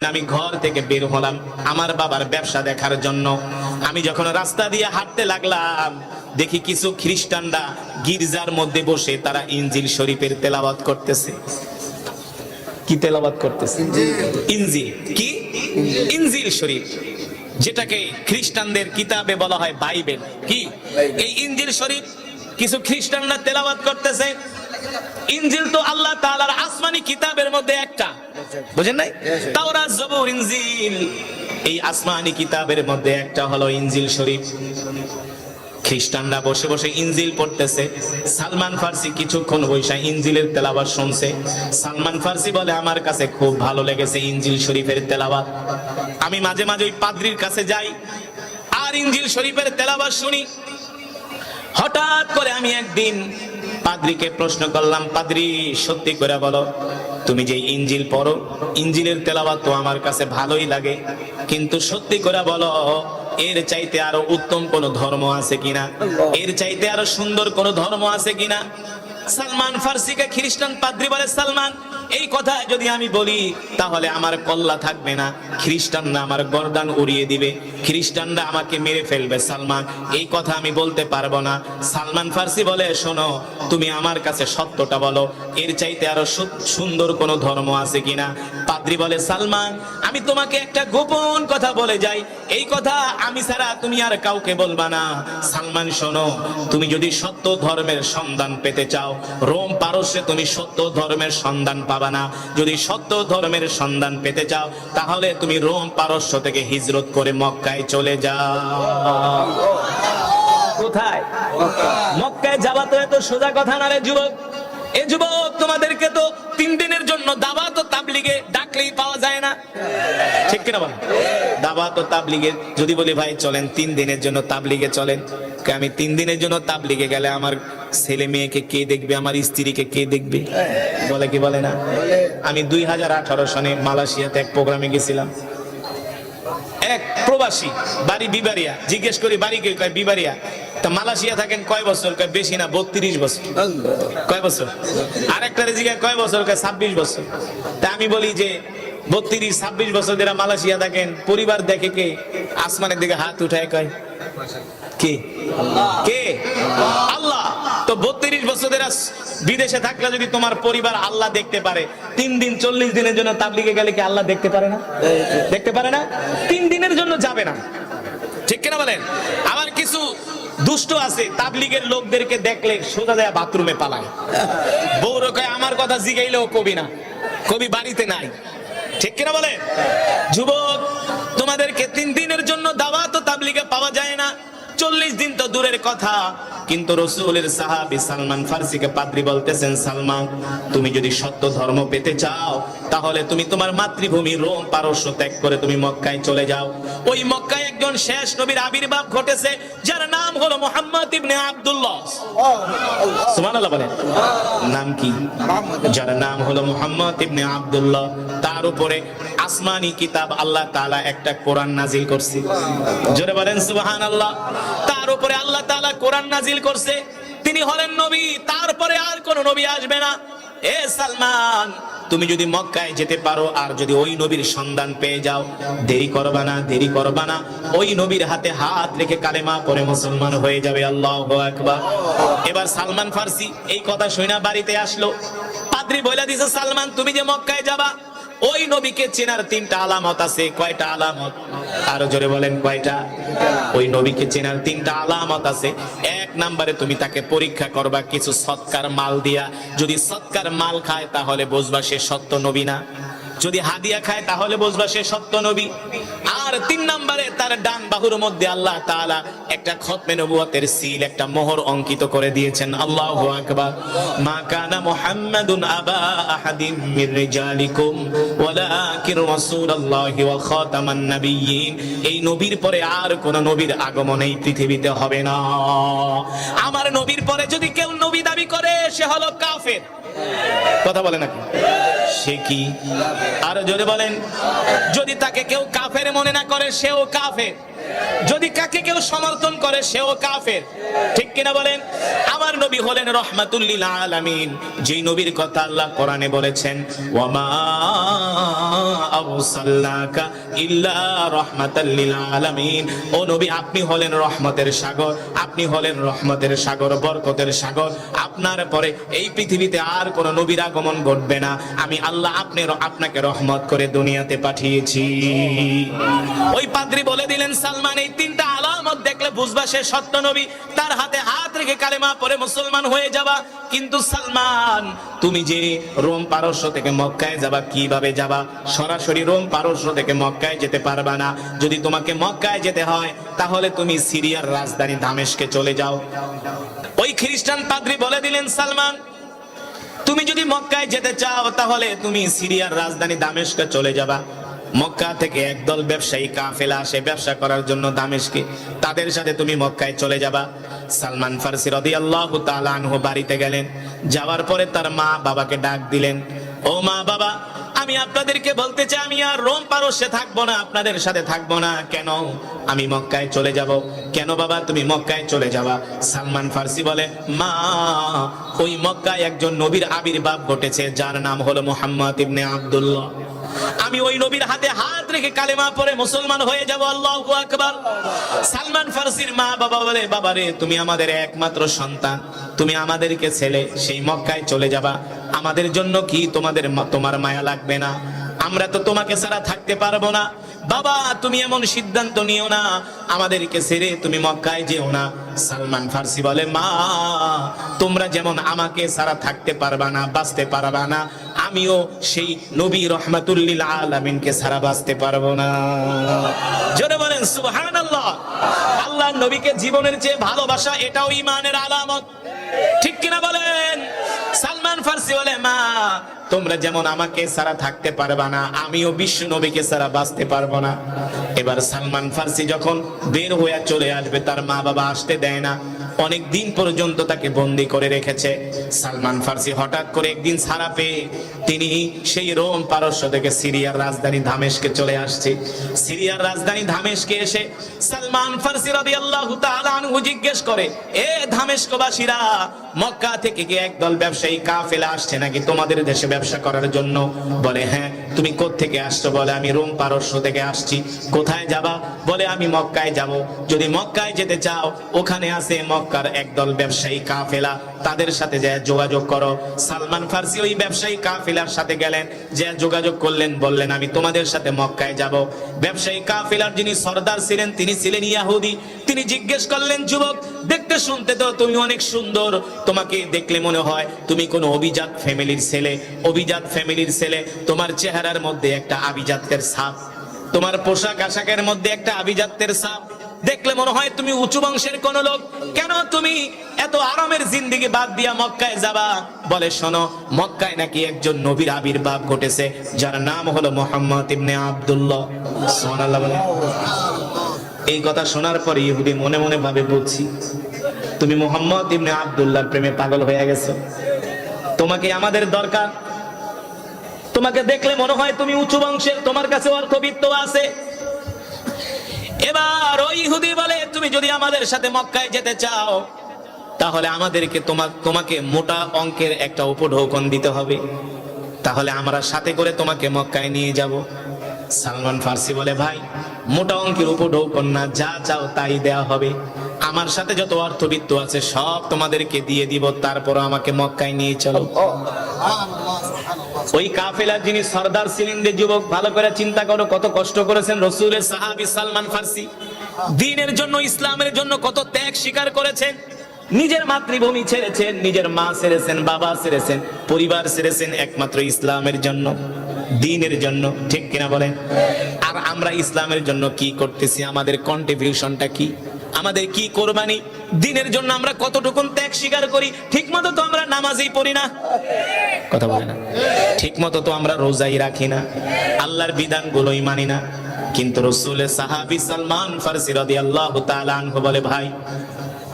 আমি ঘর থেকে বের হলাম আমার বাবার ব্যবসা দেখার জন্য। আমি যখন রাস্তা দিয়ে হাঁটতে লাগলাম, দেখি কিছু খ্রিস্টানরা গির্জার মধ্যে বসে তারা ইনজিল শরীফের তেলাওয়াত করতেছে। কি তেলাওয়াত করতেছে? ইনজিল। কি? ইনজিল শরীফ, যেটাকে খ্রিস্টানদের কিতাবে বলা হয় বাইবেল। কি? এই ইনজিল শরীফ কিছু খ্রিস্টানরা তেলাওয়াত করতেছে। ইনজিল তো আল্লাহ তাআলার আসমানি কিতাবের মধ্যে একটা, বুঝেন নাই? তাওরাত, জবুর, ইনজিল, এই আসমানি কিতাবের মধ্যে একটা হলো ইনজিল শরীফ। খ্রিস্টানরা বসে বসে ইনজিল পড়তেছে। সালমান ফার্সি কিছুক্ষণ বসে ইনজিলের তেলাওয়াত শুনছে। সালমান ফার্সি বলে, আমার কাছে খুব ভালো লেগেছে ইনজিল শরীফের তেলাওয়াত। আমি মাঝে মাঝে ওই পাদ্রীর কাছে যাই আর ইনজিল শরীফের তেলাওয়াত শুনি। হঠাৎ করে আমি একদিন পাদ্রীকে প্রশ্ন করলাম, পাদ্রী সত্যি করে বলো, তুমি যে ইনজিল পড়ো, ইনজিলের তেলাওয়াত তো আমার কাছে ভালোই লাগে, কিন্তু সত্যি করে বলো এর চাইতে আরো উত্তম কোন ধর্ম আছে কিনা, এর চাইতে আরো সুন্দর কোন ধর্ম আছে কিনা? সালমান ফার্সিকে খ্রিস্টান পাদ্রী বলে, সালমান, এই কথা যদি আমি বলি তাহলে আমার কল্লা থাকবে না, খ্রিস্টানরা আমার গর্দান উড়িয়ে দিবে, খ্রিস্টানরা আমাকে মেরে ফেলবে। সালমান, এই কথা আমি বলতে পারবো না। সালমান ফার্সি বলে, শোনো, তুমি আমার কাছে সত্যটা বলো, এর চাইতে আরো সুন্দর কোন ধর্ম আছে কিনা? পাদ্রী বলে, সালমান, আমি তোমাকে একটা গোপন কথা বলে যাই, এই কথা আমি ছাড়া তুমি আর কাউকে বলবা না। সালমান, শোনো, তুমি যদি সত্য ধর্মের সন্ধান পেতে চাও, রোম পারস্যে তুমি সত্য ধর্মের সন্ধান পাবা না। যদি সত্য ধর্মের সন্ধান পেতে চাও তাহলে তুমি রোম পারস্য থেকে হিজরত করে মক্কায় চলে যাও। কোথায়? মক্কায় যাওয়া তো এত সোজা কথা না রে যুবক। এ যুবক, তোমাদেরকে তো 3 দিনের জন্য দাওয়াত ও তাবলীগে ডাকলেই পাওয়া যায় না, ঠিক কিনা বল? দাওয়াত ও তাবলীগে যদি বলি, ভাই চলেন 3 দিনের জন্য তাবলীগে চলেন, আমি 3 দিনের জন্য তাবলীগে গেলে আমার ছেলে মেয়েকে কে দেখবে, আমার স্ত্রীকে কে দেখবে? বলে কি বলে না? আমি 2018 সনে মালয়েশিয়াতে এক প্রোগ্রামে গেছিলাম। এক প্রবাসী, বাড়ি বিবারিয়া, জিজ্ঞেস করি বাড়ি কে, কয় বিবারিয়া। তা মালয়েশিয়া থাকেন কয় বছর? কয় বেশি না, 32 বছর। কয় বছর? আরেকটারে জিজ্ঞাসা কয় বছর? কয় 26 বছর। তা আমি বলি যে 32-26 বছর যারা মালয়েশিয়া থাকেন, পরিবার দেখে কে? আসমানের দিকে হাত উঠায় কয় কে? কে? আল্লাহ। তো 32 বছর বিদেশে থাকলে যদি তোমার পরিবার আল্লাহ দেখতে পারে, 3 দিন 40 দিনের জন্য তাবলীগে গেলে কি আল্লাহ দেখতে পারে না? দেখতে পারে না? 3 দিনের জন্য যাবে না, ঠিক কিনা বলেন? আবার কিছু দুষ্ট আছে, তাবলীগের লোকদেরকে দেখলে সোজা যায় বাথরুমে পালায়। বউরে কয় আমার কথা জিগাইলেও কবি না, কবি বাড়িতে নাই, ঠিক কিনা বলেন? যুবক, তোমাদেরকে 3 দিনের জন্য দাওয়াত ও তাবলীগে পাওয়া যায় না, 40 দিন তো দূরের কথা। কিন্তু রাসূলের সাহাবী সালমান ফার্সিকে পাদ্রী বলতেছেন, সালমান, তুমি যদি সত্য ধর্ম পেতে চাও তাহলে তুমি তোমার মাতৃভূমি রোম পারস্য ত্যাগ করে তুমি মক্কায় চলে যাও। ওই মক্কায় একজন শেষ নবীর আবির্ভাব ঘটেছে, যার নাম হলো মুহাম্মদ ইবনে আব্দুল্লাহ। সুবহানাল্লাহ বলেন। নাম কি? যার নাম হলো মুহাম্মদ ইবনে আব্দুল্লাহ। তার উপরে আসমানি কিতাব আল্লাহ তাআলা একটা কোরআন নাজিল করছে। জোরে বলেন সুবহানাল্লাহ। তার উপরে আল্লাহ তাআলা কোরআন নাজিল করছে, তিনি হলেন নবী, তারপরে আর কোন নবী আসবে না। এ সালমান, তুমি যদি মক্কায় যেতে পারো আর যদি ওই নবীর সন্ধান পেয়ে যাও, দেরি করবা না, দেরি করবা না, ওই নবীর হাতে হাত রেখে কালেমা পড়ে মুসলমান হয়ে যাবে। আল্লাহু আকবার। এবার সালমান ফার্সি এই কথা শুনে বাড়িতে আসলো। পাদ্রী বলে দিছে, সালমান, তুমি যে মক্কায় যাবা, ওই নবীকে চেনার 3টা আলামত আছে। কয়টা আলামত? আরো জোরে বলেন, কয়টা? ওই নবীকে চেনার 3টা আলামত আছে। 1 নম্বরে তুমি তাকে পরীক্ষা করবা কিছু সৎকার মাল দিয়া। যদি সৎকার মাল খায় তাহলে বুঝবা সে সত্য নবী না, যদি হাদিয়া খায় তাহলে বুঝবা সে সত্য নবী। আর 3 নম্বরে তার ডান বাহুর মধ্যে আল্লাহ তাআলা একটা খতমে নবুয়তের সিল, একটা মোহর অঙ্কিত করে দিয়েছেন। আল্লাহু আকবার। মা কানা মুহাম্মাদুন আবা আহাদিম মির রিজালিকুম ওয়ালাকিন রাসূলুল্লাহি ওয়া খাতামান নাবিয়্যিন। এই নবীর পরে আর কোন নবীর আগমন এই পৃথিবীতে হবে না। আমার নবীর পরে যদি কেউ নবী দাবি করে সে হলো কাফের। কথা বলে নাকি? সে কি? আর জোরে বলেন। যদি তাকে কেউ কাফের মনে না করে সেও কাফের। যদি কাকে কেউ সমর্থন করে সেও কাফের, ঠিক কিনা বলেন? আমার নবী হলেন রহমাতুল লিল আলামিন, যেই নবীর কথা আল্লাহ কোরআনে বলেছেন ওয়ামা আরসালনাকা ইল্লা রাহমাতাল লিল আলামিন। ও নবী, আপনি হলেন রহমতের সাগর, আপনি হলেন রহমতের সাগর, বরকতের সাগর। আপনার পরে এই পৃথিবীতে আর কোন নবীর আগমন ঘটবে না। আমি আল্লাহ আপনাকে রহমত করে দুনিয়াতে পাঠিয়েছি। ওই পাদ্রী বলে দিলেন, সালমান এই তিনটা আলামত দেখলে বুঝবা সে সত্য নবী, তার হাতে হাত রেখে কালেমা পড়ে মুসলমান হয়ে যাবা। কিন্তু সালমান, তুমি যে রোম পারস্য থেকে মক্কায় যাবা, কিভাবে যাবা? সরাসরি রোম পারস্য থেকে মক্কায় যেতে পারবা না। যদি তোমাকে মক্কায় যেতে হয় তাহলে তুমি সিরিয়ার রাজধানী দামেস্কে চলে যাও। ওই খ্রিস্টান পাদ্রী বলে দিলেন, সালমান তুমি যদি মক্কায় যেতে চাও তাহলে তুমি সিরিয়ার রাজধানী দামেস্কে চলে যাবা। মক্কা থেকে একদল ব্যবসায়ী কাফেলা আসে ব্যবসা করার জন্য দামেস্কে, তাদের সাথে তুমি মক্কায় চলে যাবা। সালমান ফারসি রাদিয়াল্লাহু তাআলা আনহু বাড়িতে গেলেন, যাওয়ার পরে তার মা বাবাকে ডাক দিলেন, ও মা বাবা, আমি আপনাদেরকে বলতে চাই আমি আর রোম পারস্যে থাকবো না, আপনাদের সাথে থাকবো না। কেন? আমি মক্কায় চলে যাব। কেন বাবা তুমি মক্কায় চলে যাবা? সালমান ফারসি বলে, মা ওই মক্কায় একজন নবীর আবির্ভাব ঘটেছে যার নাম হলো মুহাম্মদ ইবনে আব্দুল্লাহ। আমি ওই নবীর হাতে হাত রেখে কালেমা পড়ে মুসলমান হয়ে যাব। আল্লাহু আকবার। সালমান ফারসির মা বাবা বলে, বাবারে তুমি আমাদের একমাত্র সন্তান, তুমি আমাদেরকে ছেলে সেই মক্কায় চলে যাবা, আমাদের জন্য কি তোমার মায়া লাগবে না? আমরা তো তোমাকে ছাড়া থাকতে পারবো না। বাবা তুমি এমন সিদ্ধান্ত নিও না, আমাদেরকে ছেড়ে তুমি মক্কায় যেও না। সালমান ফারসি বলে, মা তোমরা যেমন আমাকে ছাড়া থাকতে পারবা না, বাঁচতে পারবা না, আমিও সেই নবী রহমাতুল লিল আলামিনকে ছাড়া বাঁচতে পারবো না। জোরে বলেন সুবহানাল্লাহ। আল্লাহর নবীকে জীবনের চেয়ে ভালোবাসা, এটাও ঈমানের আলামত, ঠিক কিনা বলেন? সালমান ফারসি বলে, মা তোমরা যেমন আমাকে ছাড়া থাকতে পারবা না, আমিও বিশ্ব নবীকে ছাড়া বাঁচতে পারবো না। এবার সালমান ফারসি যখন বের হয়ে চলে আসবে, তার মা বাবা আসতে দেয় না, অনেক দিন পর্যন্ত তাকে বন্দী করে রেখেছে। সালমান ফারসি হঠাৎ করে একদিন ছাড়া পেয়ে তিনি সেই রোম পারস্য থেকে সিরিয়ার রাজধানী দামেস্কে চলে আসছে। সিরিয়ার রাজধানী দামেস্কে এসে সালমান ফারসি রাদিয়াল্লাহু তাআলা আনহু জিজ্ঞেস করে, এ দামেস্কবাসীরা, মক্কা থেকে কি একদল ব্যবসায়ী কাফেলা আসছে নাকি তোমাদের দেশে ব্যবসা করার জন্য? বলে, হ্যাঁ। তুমি কোত্থেকে আসছো? বলে, আমি রোম পারস্য থেকে আসছি। কোথায় যাবা? বলে, আমি মক্কায় যাব। যদি মক্কায় যেতে চাও, ওখানে আছে মক্কার একদল ব্যবসায়ী কাফেলা, তাদের সাথে যা যোগাযোগ করো। সালমান ফারসি ওই ব্যবসায়ী কাফেলার সাথে গেলেন, যা যোগাযোগ করলেন, বললেন আমি তোমাদের সাথে মক্কায় যাব। ব্যবসায়ী কাফেলার যিনি সর্দার ছিলেন তিনি ছিলেন ইহুদি। তিনি জিজ্ঞেস করলেন, যুবক দেখতে শুনতে তো তুমি অনেক সুন্দর, তোমাকে দেখলে মনে হয় তুমি কোনো অভিজাত ফ্যামিলির ছেলে। অভিজাত ফ্যামিলির ছেলে, তোমার চেহারার মধ্যে একটা আভিজাত্যের ছাপ, তোমার পোশাক আশাকের মধ্যে একটা আভিজাত্যের ছাপ, দেখলে মনে হয় তুমি উঁচু বংশের কোন লোক। কেন তুমি এত আরামের জিন্দেগি বাদ দিয়া মক্কায় যাবা? বলে, শোনো, মক্কায় নাকি একজন নবীর আবির্ভাব ঘটেছে যার নাম হলো মুহাম্মদ ইবনে আব্দুল্লাহ। সুবহানাল্লাহ বলে। এই কথা শোনার পরে ইহুদি মনে মনে ভাবে, বুঝছি তুমি মুহাম্মদ ইবনে আব্দুল্লাহর প্রেমে পাগল হয়ে গেছো, তোমাকে আমাদের দরকার। তোমাকে দেখলে মনে হয় তুমি উঁচু বংশের, তোমার কাছে অর্থবিত্ত আছে। এবার ওই ইহুদি বলে, তুমি যদি আমাদের সাথে মক্কায় যেতে চাও তাহলে আমাদেরকে তোমাকে মোটা অঙ্কের একটা উপঢৌকন দিতে হবে, তাহলে আমরা সাথে করে তোমাকে মক্কায় নিয়ে যাব। সালমান ফারসি বলে, ভাই মোটা অঙ্কের উপঢৌকন না, যা চাও তাই দেয়া হবে। আমার সাথে যত অর্থবিত্ত আছে সব তোমাদেরকে দিয়ে দিব, তারপর আমাকে মক্কায় নিয়ে চলো। ওই কাফেলার যিনি সর্দার ছিলেন, যে যুবক, ভালো করে চিন্তা করো কত কষ্ট করেছেন রাসূলের সাহাবী সালমান ফারসি। দ্বীনের জন্য, ইসলামের জন্য কত ত্যাগ স্বীকার করেছেন। নিজের মাতৃভূমি ছেড়েছেন, নিজের মা ছেড়েছেন, বাবা ছেড়েছেন, পরিবার ছেড়েছেন, একমাত্র ইসলামের জন্য, দ্বীনের জন্য, ঠিক কিনা বলেন? আর আমরা ইসলামের জন্য কি করতেছি? আমাদের কন্ট্রিবিউশনটা কি? আমাদের কি কোরবানি? দ্বীনের জন্য আমরা কতটুকু ত্যাগ স্বীকার করি? ঠিক মতো তো আমরা নামাজই পড়ি না, কথা বলে না, ঠিক মতো তো আমরা রোজাই রাখি না, আল্লাহর বিধানগুলোই মানি না। কিন্তু রাসূলের সাহাবী সালমান ফারসি রাদিয়াল্লাহু তাআলা আনহু বলে, ভাই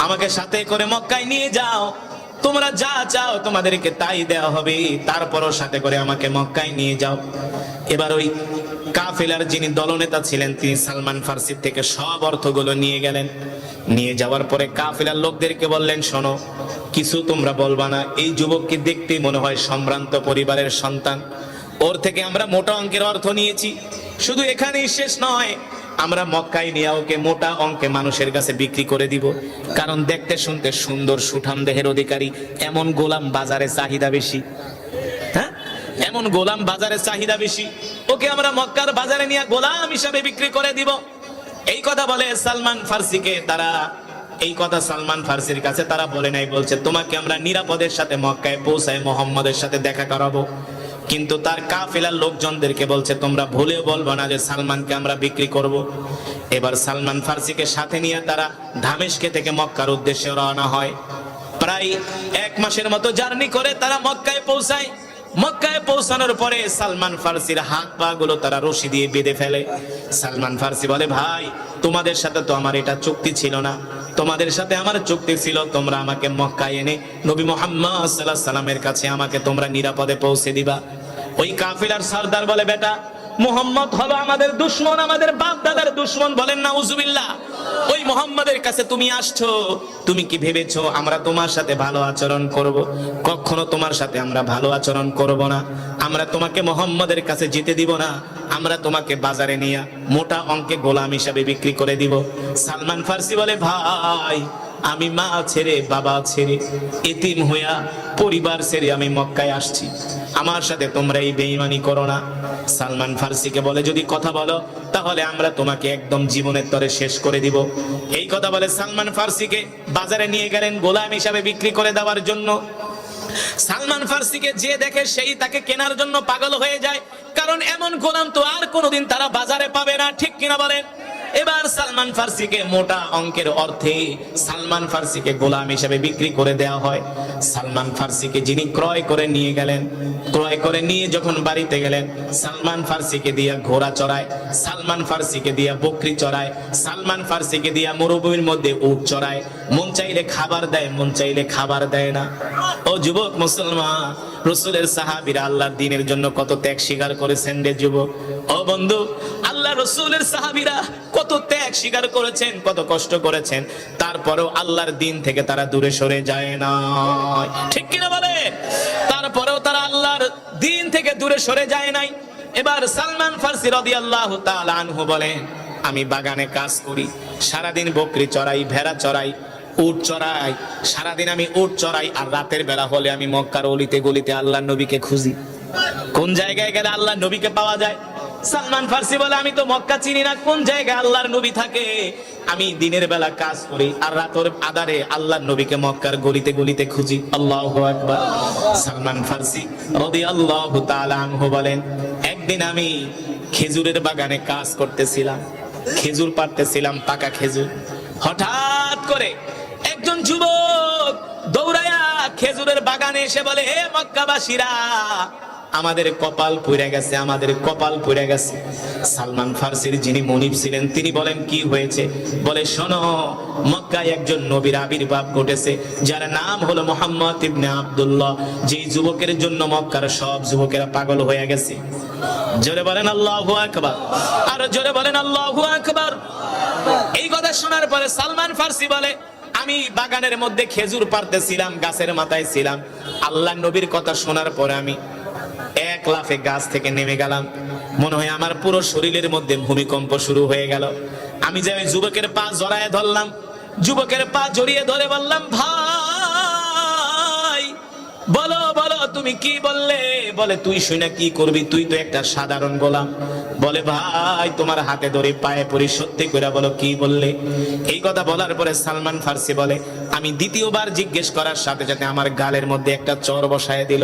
আমাকে সাথে করে মক্কায় নিয়ে যাও, তোমরা যা চাও তোমাদেরকে তাই দেওয়া হবে, তারপরও সাথে করে আমাকে মক্কায় নিয়ে যাও। এবার ওই কাফেলার যিনি দলনেতা ছিলেন তিনি সালমান ফার্সি থেকে সব অর্থগুলো নিয়ে গেলেন। নিয়ে যাওয়ার পরে কাফেলার লোকদেরকে বললেন, শোনো, কিছু তোমরা বলবা না। এই যুবককে দেখতেই মনে হয় সম্ভ্রান্ত পরিবারের সন্তান, ওর থেকে আমরা মোটা অঙ্কের অর্থ নিয়েছি। শুধু এখানেই শেষ নয়, আমরা মক্কায় নিয়ে ওকে মোটা অঙ্কে মানুষের কাছে বিক্রি করে দিব। কারণ দেখতে শুনতে সুন্দর, সুঠাম দেহের অধিকারী, এমন গোলাম বাজারে চাহিদা বেশি। হ্যাঁ, এমন গোলাম বাজারে চাহিদা বেশি, ওকে আমরা মক্কার বাজারে নিয়ে গোলাম হিসাবে বিক্রি করে দিব। এই কথা বলে সালমান ফার্সিকে তারা, এই কথা সালমান ফার্সির কাছে তারা বলে নাই, বলছে তোমাকে আমরা নিরাপদের সাথে মক্কায় পৌঁছায় মোহাম্মদের সাথে দেখা করাবো। কিন্তু তার কাফেলার লোকজনদেরকে বলছে, তোমরা ভুলেও বলবো না যে সালমানকে আমরা বিক্রি করব। এবার সালমান ফার্সিকে সাথে নিয়ে তারা দামেস্ক থেকে মক্কার উদ্দেশ্যে রওনা হয়। প্রায় 1 মাসের মতো জার্নি করে তারা মক্কায় পৌঁছায়। মক্কায় পৌঁছানোর পরে সালমান ফার্সির হাত পা গুলো তারা রশি দিয়ে বেঁধে ফেলে। সালমান ফার্সি বলে, ভাই, তোমাদের সাথে তো আমার এটা চুক্তি ছিল না, তোমাদের সাথে আমার চুক্তি ছিল তোমরা আমাকে মক্কায় এনে নবী মুহাম্মদ সাল্লাল্লাহু আলাইহি সাল্লামের কাছে আমাকে তোমরা নিরাপদে পৌঁছে দিবা। ওই কাফিলার সরদার বলে, বেটা, মুহাম্মদ হলো আমাদের দুশমন, আমাদের বাপ দাদার দুশমন, বলেন নাউজুবিল্লাহ। ওই মুহাম্মাদের কাছে তুমি আসছো, তুমি কি ভেবেছো আমরা তোমার সাথে ভালো আচরণ করব? কখনো তোমার সাথে আমরা ভালো আচরণ করব না। আমরা তোমাকে মুহাম্মাদের কাছে যেতে দিব না, আমরা তোমাকে বাজারে নিয়ে মোটা অঙ্কে গোলাম হিসাবে বিক্রি করে দিব। সালমান ফার্সি বলে, ভাই, আমি মা ছেড়ে, বাবা ছেড়ে, এতিম হইয়া, পরিবার ছেড়ে আমি মক্কায় আসছি, আমার সাথে তোমরা এই বেঈমানি করো না। সালমান ফার্সিকে বলে, যদি কথা বলো তাহলে আমরা তোমাকে একদম জীবনের তরে শেষ করে দিব। এই কথা বলে সালমান ফার্সিকে বাজারে নিয়ে গেলেন গোলাম হিসাবে বিক্রি করে দেওয়ার জন্য। সালমান ফার্সিকে যে দেখে সেই তাকে কেনার জন্য পাগল হয়ে যায়, কারণ এমন গোলাম তো আর কোনোদিন তারা বাজারে পাবে না, ঠিক কিনা বলেন? এবার সালমান ফার্সিকে মোটা অঙ্কের অর্থে সালমান ফার্সিকে গোলাম হিসেবে বিক্রি করে দেওয়া হয়। সালমান ফার্সিকে যিনি ক্রয় করে নিয়ে গেলেন, ক্রয় করে নিয়ে যখন বাড়িতে গেলেন, সালমান ফার্সিকে দিয়া ঘোড়া চড়ায়, সালমান ফার্সিকে দিয়া বকরি চড়ায়, সালমান ফার্সিকে দিয়া মরুভূমির মধ্যে উট চড়ায়। মন চাইলে খাবার দেয়, মন চাইলে খাবার দেয় না। ও যুবক মুসলমান, রাসূলের সাহাবীরা আল্লাহর দ্বীনের জন্য কত ত্যাগ স্বীকার করেছেন রে যুবক। ও বন্ধু, আল্লাহ রাসূলের সাহাবীরা কত ত্যাগ স্বীকার করেছেন, কত কষ্ট করেছেন, তারপরেও আল্লাহর দ্বীন থেকে তারা দূরে সরে যায় না, ঠিক কিনা বলে? তারপরেও তারা আল্লাহর দ্বীন থেকে দূরে সরে যায় নাই। এবার সালমান ফার্সি রাদিয়াল্লাহু তাআলা আনহু বলেন, আমি বাগানে কাজ করি, সারাদিন বকরি চড়াই, ভেড়া চড়াই, উট চড়াই, সারাদিন আমি উট চড়াই, আর রাতের বেলা হলে আমি মক্কার অলিতে গলিতে আল্লাহর নবীকে খুঁজি, কোন জায়গায় গেলে আল্লাহর নবীকে পাওয়া যায়। সালমান ফার্সি বলে, আমি তো মক্কা চিনি না, কোন জায়গায় আল্লাহর নবী থাকে। আমি দিনের বেলা কাজ করি আর রাতের আধারে আল্লাহর নবীকে মক্কার গলিতে গলিতে খুঁজি। আল্লাহু আকবার। সালমান ফার্সি রাদিয়াল্লাহু তাআলা আনহু বলেন, একদিন আমি খেজুরের বাগানে কাজ করতেছিলাম, খেজুর পাড়তেছিলাম, পাকা খেজুর। হঠাৎ করে একজন যুবক দৌড়ায়া খেজুরের বাগানে এসে বলে, হে মক্কাবাসীরা, আমাদের কপাল পুড়ে গেছে, আমাদের কপাল পুড়ে গেছে। সালমান ফার্সির যিনি মনিব ছিলেন তিনি বলেন, কি হয়েছে? বলে, শোনো, মক্কায় একজন নবীর আবির্ভাব ঘটেছে, যার নাম হলো মুহাম্মদ ইবনে আব্দুল্লাহ। যেই যুবকের জন্য মক্কার সব যুবকেরা পাগল হয়ে গেছে। জোরে বলেন আল্লাহু আকবার, আর জোরে বলেন আল্লাহু আকবার। এই কথা শোনার পরে সালমান ফার্সি বলে, আমি বাগানের মধ্যে খেজুর পাড়তেছিলাম, গাছের মাথায় ছিলাম। আল্লাহ নবীর কথা শোনার পরে আমি এক লাফে গাছ থেকে নেমে গেলাম। মনে হয় আমার পুরো শরীরের মধ্যে ভূমিকম্প শুরু হয়ে গেল। আমি যে ওই যুবকের পা জড়ায় ধরলাম, যুবকের পা জড়িয়ে ধরে বললাম, ভাই, বলো বলো তুমি কি বললে? বলে, তুই শুনে কি করবি, তুই তো একটা সাধারণ গোলাম। বলে, ভাই, তোমার হাতে ধরে পায়ে পড়ি, সত্যি করে বলো কি বললে? এই কথা বলার পরে সালমান ফার্সি বলে, আমি দ্বিতীয়বার জিজ্ঞেস করার সাথে সাথে আমার গালের মধ্যে একটা চর বসায় দিল।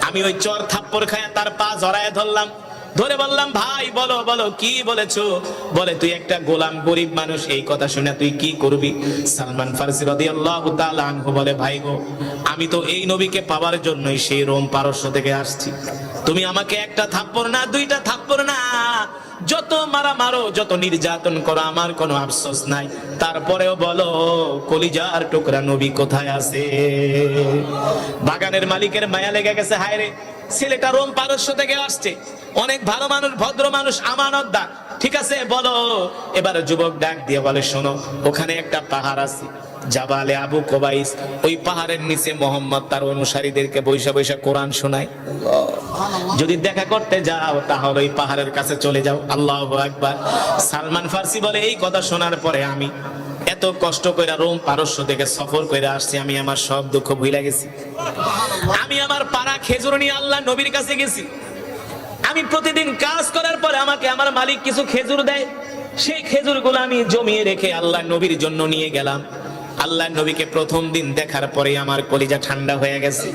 আমি ওই চর থাপ্পড় খায়া তার পা জড়ায় ধরলাম, ধরে বললাম, ভাই, বলো বলো কি বলেছো? বলে, তুই একটা গোলাম, গরিব মানুষ, এই কথা শুনে তুই কি করবি? সালমান ফার্সি রাদিয়াল্লাহু তাআলা আনহু বলে, ভাই গো, আমি তো এই নবীকে পাওয়ার জন্যই সেই রোম পারস্য থেকে আসছি। তুমি আমাকে একটা থাপ্পড় না, দুইটা থাপ্পড় না, যত মারা মারো, যত নির্যাতন করো, আমার কোনো আফসোস নাই। তারপরেও বলো, কলিজার টুকরা নবী কোথায় আছে? বাগানের মালিকের মায়া লেগে গেছে, হায় রে, ছেলেটা রোম পারস্য থেকে আসছে, অনেক ভালো মানুষ, ভদ্র মানুষ, আমানতদার। ঠিক আছে বলো। এবার যুবক ডাক দিয়ে বলে, শোনো, ওখানে একটা পাহাড় আছে, জাবালে আবু কোবাইস। ওই পাহাড়ের নিচে মোহাম্মদ তার অনুসারীদেরকে বৈশা বৈশা কোরআন শোনায়। যদি দেখা করতে যাও তাহলে ওই পাহাড়ের কাছে চলে যাও। আল্লাহু আকবার। সালমান ফার্সি বলে, এই কথা শোনার পরে আমি এত কষ্ট করে রোম পারস্য থেকে সফর করে আসছি, আমি আমার সব দুঃখ ভুলে গেছি। আমি আমার পাড়া খেজুর নিয়ে আল্লাহ নবীর কাছে গেছি। আমি প্রতিদিন কাজ করার পরে আমাকে আমার মালিক কিছু খেজুর দেয়, সেই খেজুরগুলো আমি জমিয়ে রেখে আল্লাহ নবীর জন্য নিয়ে গেলাম। আল্লাহ নবীকে প্রথম দিন দেখার পরে আমার কলিজা ঠান্ডা হয়ে গেছে।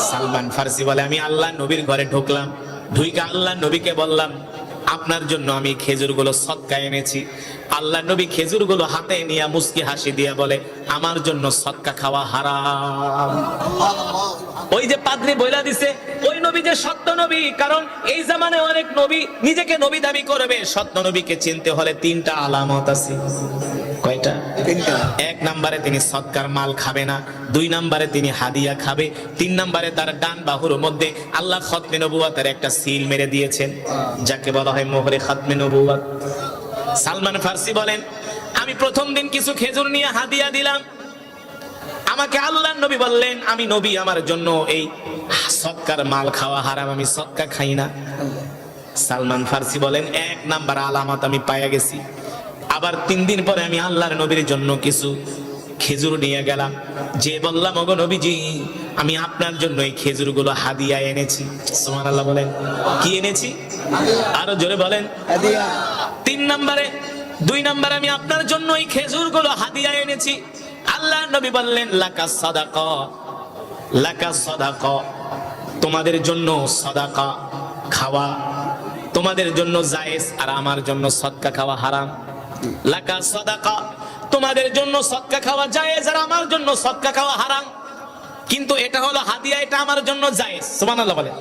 সালমান ফার্সি বলে, আমি আল্লাহ নবীর ঘরে ঢুকলাম, ঢুকে আল্লাহ নবীকে বললাম, আপনার জন্য আমি খেজুরগুলো সদকা এনেছি। আল্লাহ নবী খেজুরগুলো হাতে নিয়ে মুস্কি হাসি দিয়ে বলে, আমার জন্য সদকা খাওয়া হারাম। ওই যে পাদ্রী বইলা দিছে, ওই নবী যে সত্য নবী। কারণ এই জামানায় অনেক নবী নিজেকে নবী দাবি করবে। সত্য নবীকে চিনতে হলে 3টা আলামত আছে। কয়টা? 3টা। 1 নম্বরে তিনি সদকার মাল খাবে না, 2 নম্বরে তিনি হাদিয়া খাবে, 3 নম্বরে তার ডান বাহুর মধ্যে আল্লাহ খতমে নবুয়তের একটা সিল মেরে দিয়েছেন, যাকে বলা হয় মোহরে খতমে নবুয়ত। সালমান ফার্সি বলেন, আমি প্রথম দিন কিছু খেজুর নিয়ে হাদিয়া দিলাম। আমাকে আল্লাহ নবী বললেন, আমি নবী, আমার জন্য এই সদকার মাল খাওয়া হারাম, আমি সদকা খাই না। সালমান ফার্সি বলেন, 1 নাম্বার আলামত আমি পাইয়া গেছি। আবার 3 দিন পরে আমি আল্লাহর নবীর জন্য কিছু খেজুর নিয়ে গেলাম, যে বললাম, ওগো নবীজি, আমি আপনার জন্য এই খেজুরগুলো হাদিয়া এনেছি। সুবহানাল্লাহ বলেন, কি এনেছি? আরো জোরে বলেন, হাদিয়া। 3 নম্বরে, 2 নম্বরে আমি আপনার জন্য এই খেজুরগুলো হাদিয়া এনেছি। আল্লাহ নবী বললেন, লাকা সাদাকা, লাকা সাদাকা, তোমাদের জন্য সাদাকা খাওয়া তোমাদের জন্য জায়েজ, আর আমার জন্য সদকা খাওয়া হারাম। লাকা সাদাকা, তোমাদের জন্য সদকা খাওয়া জায়েজ, আর আমার জন্য সদকা খাওয়া হারাম। কিন্তু এটা হলো হাদিয়া, এটা আমার জন্য জায়েজ। সুবহানাল্লাহ বলেন।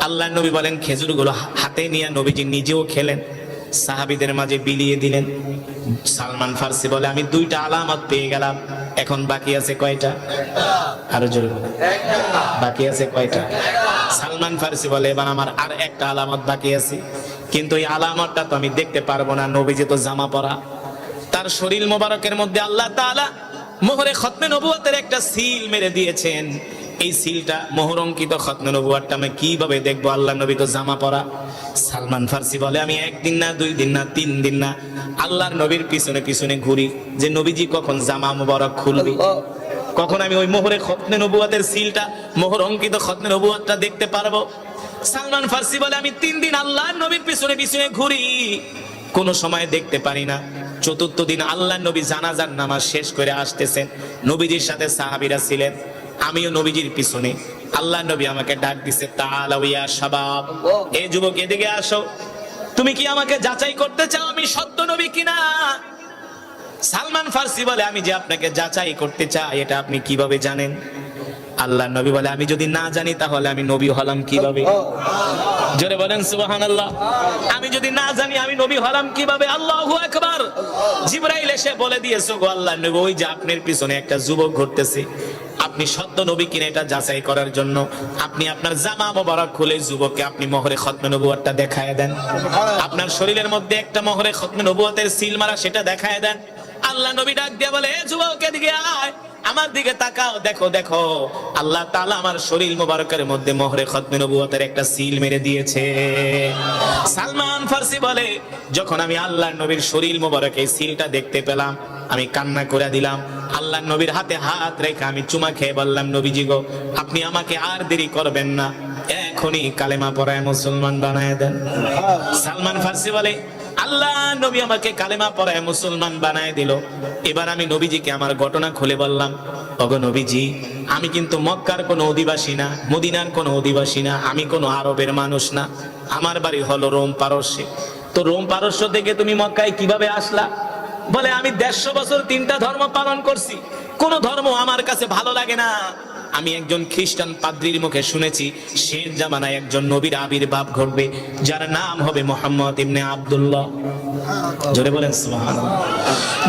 আল্লাহ নবী বলেন, খেজুরগুলো হাতে নিয়ে নবীজি নিজেও খেলেন, সাহাবীদের মাঝে বিলিয়ে দিলেন। সালমান ফার্সি বলে, আমি 2টা আলামত পেয়ে গেলাম, এখন বাকি আছে কয়টা? আরো জোরে বলেন, বাকি আছে কয়টা? সালমান ফার্সি বলে, এবার আমার আর একটা আলামত বাকি আছে, কিন্তু এই আলামতটা তো আমি দেখতে পারবো না, নবীজি তো জামা পরা। তার শরীর মোবারকের মধ্যে আল্লাহ তাআলা মোহরে খতমে নবুয়তের একটা সিল মেরে দিয়েছেন। এই সিলটা মোহরঙ্কিত খতমে নবুয়তটা আমি কিভাবে দেখবো? আল্লাহ নবী তো জামা পরা। সালমান ফার্সি বলে, আমি 1 দিন না, 2 দিন না, 3 দিন না, আল্লাহর নবীর পিছনে পিছনে ঘুরি, যে নবীজি কখন জামা মোবারক খুলবে, কখন আমি ওই মোহরে খতমে নবুয়তের সিলটা, মোহর অঙ্কিত খতমে নবুয়তটা দেখতে পারবো। সালমান ফার্সি বলে, আমি 3 দিন আল্লাহর নবীর পিছনে পিছনে ঘুরি, কোনো সময় দেখতে পারি না। 4র্থ দিন আল্লাহর নবী জানাজার নামাজ শেষ করে আসতেছেন, নবীজির সাথে সাহাবীরা ছিলেন, আমিও নবীজির পিছনে। আল্লাহ নবী আমাকে ডাক দিছে, তাআলাউ ইয়া শাবাব, এই যুবক এদিকে আসো, তুমি কি আমাকে যাচাই করতে চাও আমি সত্য নবী কিনা? সালমান ফার্সি বলে, আমি যে আপনাকে যাচাই করতে চাই, এটা আপনি কিভাবে জানেন? আল্লাহ নবী বলে, আমি যদি না জানি তাহলে আমি নবী হলাম কিভাবে? জোরে বলেন সুবহানাল্লাহ। আমি যদি না জানি আমি নবী হলাম কিভাবে? আল্লাহু আকবার। জিবরাইল এসে বলে দিয়েছে, গো আল্লাহ নবী, ওই যে আপনার পিছনে একটা যুবক ঘুরতেছে, আপনি সত্য নবী কিনা এটা যাচাই করার জন্য আপনি আপনার জামা মোবারক খুলে যুবককে আপনি মোহরে খতমে নবুয়তটা দেখায় দেন, আপনার শরীরের মধ্যে একটা মোহরে খতমে নবুয়তের সিল মারা, সেটা দেখায় দেন। আল্লাহ নবী ডাক দিয়ে বলে, এ যুবক এদিকে আয়, আমার দিকে তাকাও, দেখো দেখো, আল্লাহ তাআলা আমার শরীর মোবারকের মধ্যে মোহরে খতমে নবুয়তের একটা সিল মেরে দিয়েছে। সালমান ফার্সি বলে, যখন আমি আল্লাহর নবীর শরীর মোবারকে সিলটা দেখতে পেলাম, আমি কান্না করে দিলাম। আল্লাহর নবীর হাতে হাত রেখে আমি চুমা খেয়ে বললাম, নবীজি গো, আপনি আমাকে আর দেরি করবেন না, এখনই কালেমা পড়ায় মুসলমান বানায় দেন। সালমান ফার্সি বলে, আল্লাহ নবী আমাকে কালেমা পড়ায় মুসলমান বানায় দিল। এবার আমি নবীজিকে আমার ঘটনা খুলে বললাম, ওগো নবীজি, আমি কিন্তু মক্কার কোনো অধিবাসী না, মদিনার কোনো অধিবাসী না, আমি কোনো আরবের মানুষ না, আমার বাড়ি হলো রোম পারস্যে। তো রোম পারস্য থেকে তুমি মক্কায় কিভাবে আসলা? বলে, আমি 150 বছর 3টা ধর্ম পালন করছি, কোন ধর্ম আমার কাছে ভালো লাগে না। আমি একজন খ্রিস্টান পাদ্রীর মুখে শুনেছি, শেষ জামানায় একজন নবীর আবির্ভাব ঘটবে, যার নাম হবে মুহাম্মদ ইবনে আব্দুল্লাহ। জোরে বলেন সুবহানাল্লাহ।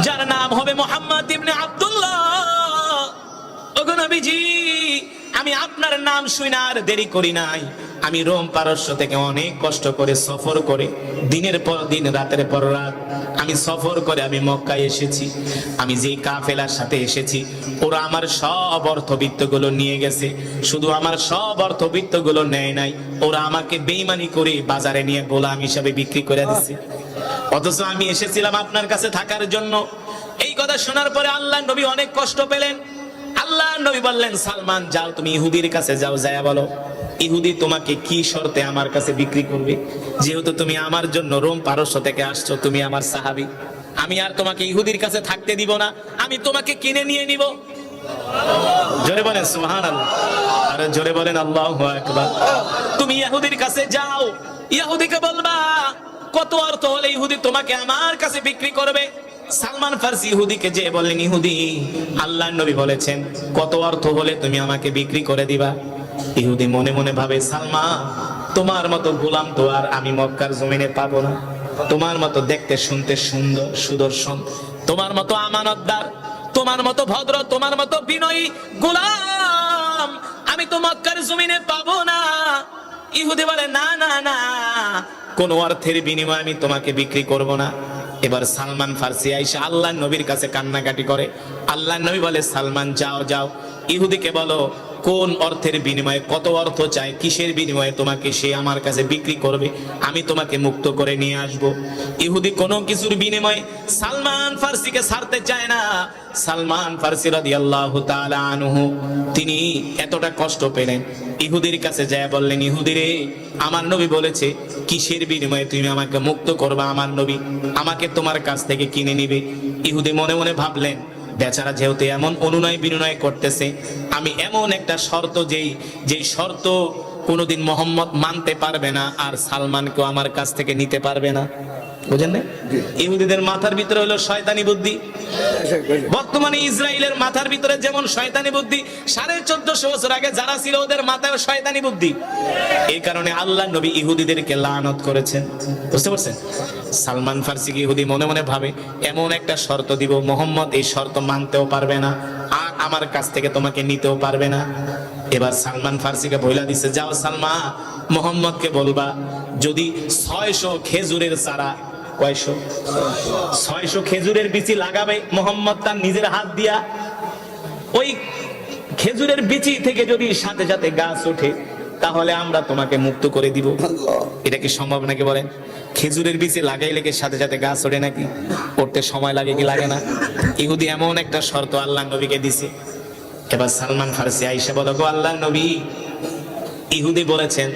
যার নাম হবে মুহাম্মদ ইবনে আব্দুল্লাহ। ওগো নবীজি, আমি আপনার নাম শুই না আর দেরি করি নাই, আমি রোম পারস্য থেকে অনেক কষ্ট করে সফর করে দিনের পর দিন রাতের পর রাত আমি সফর করে আমি মক্কায় এসেছি। আমি যেই কাফেলার সাথে এসেছি ওরা আমার সব অর্থবিত্তগুলো নিয়ে গেছে, শুধু আমার সব অর্থবিত্তগুলো নেয় নাই, ওরা আমাকে বেঈমানি করে বাজারে নিয়ে গোলাম হিসাবে বিক্রি করে দিচ্ছে। অথচ আমি এসেছিলাম আপনার কাছে থাকার জন্য। এই কথা শোনার পরে আল্লাহ নবী অনেক কষ্ট পেলেন। আল্লাহ নবী বললেন, সালমান যাও তুমি ইহুদির কাছে যাও, যায় বলো ইহুদি তোমাকে কি শর্তে আমার কাছে বিক্রি করবে, যেহেতু তুমি আমার জন্য রোম পারস্য থেকে আসছো, তুমি আমার সাহাবী, আমি আর তোমাকে ইহুদির কাছে থাকতে দিব না, আমি তোমাকে কিনে নিয়ে নিব। জোরে বলেন সুবহানাল্লাহ, আরে জোরে বলেন আল্লাহু আকবার। তুমি ইহুদির কাছে যাও, ইহুদিকে বলবা কত অর্থ হলে ইহুদি তোমাকে আমার কাছে বিক্রি করবে। সালমান ফার্সি ইহুদিকে যে বললেন, ইহুদি আল্লাহর নবী বলেছেন কত অর্থ হলে তুমি আমাকে বিক্রি করে দিবা। ইহুদি মনে মনে ভাবে, সালমান তোমার মতো গোলাম তো আর আমি মক্কার জমিনে পাবো না, তোমার মতো দেখতে শুনতে সুন্দর সুদর্শন, তোমার মতো আমানতদার, তোমার মতো ভদ্র, তোমার মতো বিনয়ী গোলাম আমি তো মক্কার জমিনে পাবো না। ইহুদি বলে, না না না, কোন অর্থের বিনিময়ে আমি তোমাকে বিক্রি করব না। এবার সালমান ফার্সি আইসা আল্লাহর নবীর কাছে কান্নাকাটি করে। আল্লাহর নবী বলে, সালমান যাও যাও ইহুদিকে বলো কোন অর্থের বিনিময়ে, কত অর্থ চাই, কিসের বিনিময়ে তোমাকে সে আমার কাছে বিক্রি করবে, আমি তোমাকে মুক্ত করে নিয়ে আসব। ইহুদি কোনো কিছুর বিনিময়ে সালমান ফার্সিকে ছাড়তে চায় না। সালমান ফার্সি রাদিয়াল্লাহু তাআলা আনহু তিনি এতটা কষ্ট পেলেন, ইহুদির কাছে যায় বললেন, ইহুদি রে আমার নবী বলেছে কিসের বিনিময়ে তুমি আমাকে মুক্ত করবা, আমার নবী আমাকে তোমার কাছ থেকে কিনে নিবে। ইহুদি মনে মনে ভাবলেন, বেচারা যেহেতু এমন অনুনয় বিনয় করতেছে, আমি এমন একটা শর্ত যেই শর্ত কোনোদিন মোহাম্মদ মানতে পারবে না আর সালমানকেও আমার কাছ থেকে নিতে পারবে না। বুঝেন না? ইহুদিদের মাথার ভিতরে হলো শয়তানি বুদ্ধি। বর্তমানে ইসরায়েলের মাথার ভিতরে যেমন শয়তানি বুদ্ধি, 1450 বছর আগে যারা ছিল ওদের মাথায় শয়তানি বুদ্ধি। এই কারণে আল্লাহ নবী ইহুদিদেরকে লানত করেছেন। বুঝতে পারছেন? সালমান ফার্সি ইহুদি মনে মনে ভাবে, এমন একটা শর্ত দিব মোহাম্মদ এই শর্ত মানতেও পারবে না আর আমার কাছ থেকে তোমাকে নিতেও পারবে না। এবার সালমান ফার্সিকে বইলা দিছে, যাও সালমা মোহাম্মদকে বলবা যদি 600 খেজুরের চারা, 600 খেজুরের বিচি লাগাবে মোহাম্মদ তার নিজের হাত দিয়া, ওই খেজুরের বিচি থেকে যদি সাথে সাথে গাছ ওঠে তাহলে আমরা তোমাকে মুক্ত করে দিব। এটা কি সম্ভব নাকি বলেন? খেজুরের বিচি লাগাইলে কি সাথে সাথে গাছ ওঠে নাকি? উঠতে সময় লাগে কি লাগে না? ইহুদি এমন একটা শর্ত আল্লাহ নবীকে দিছে। এবার সালমান ফার্সি আইসা বলো, গো আল্লাহ নবী ইহুদি বলেছেন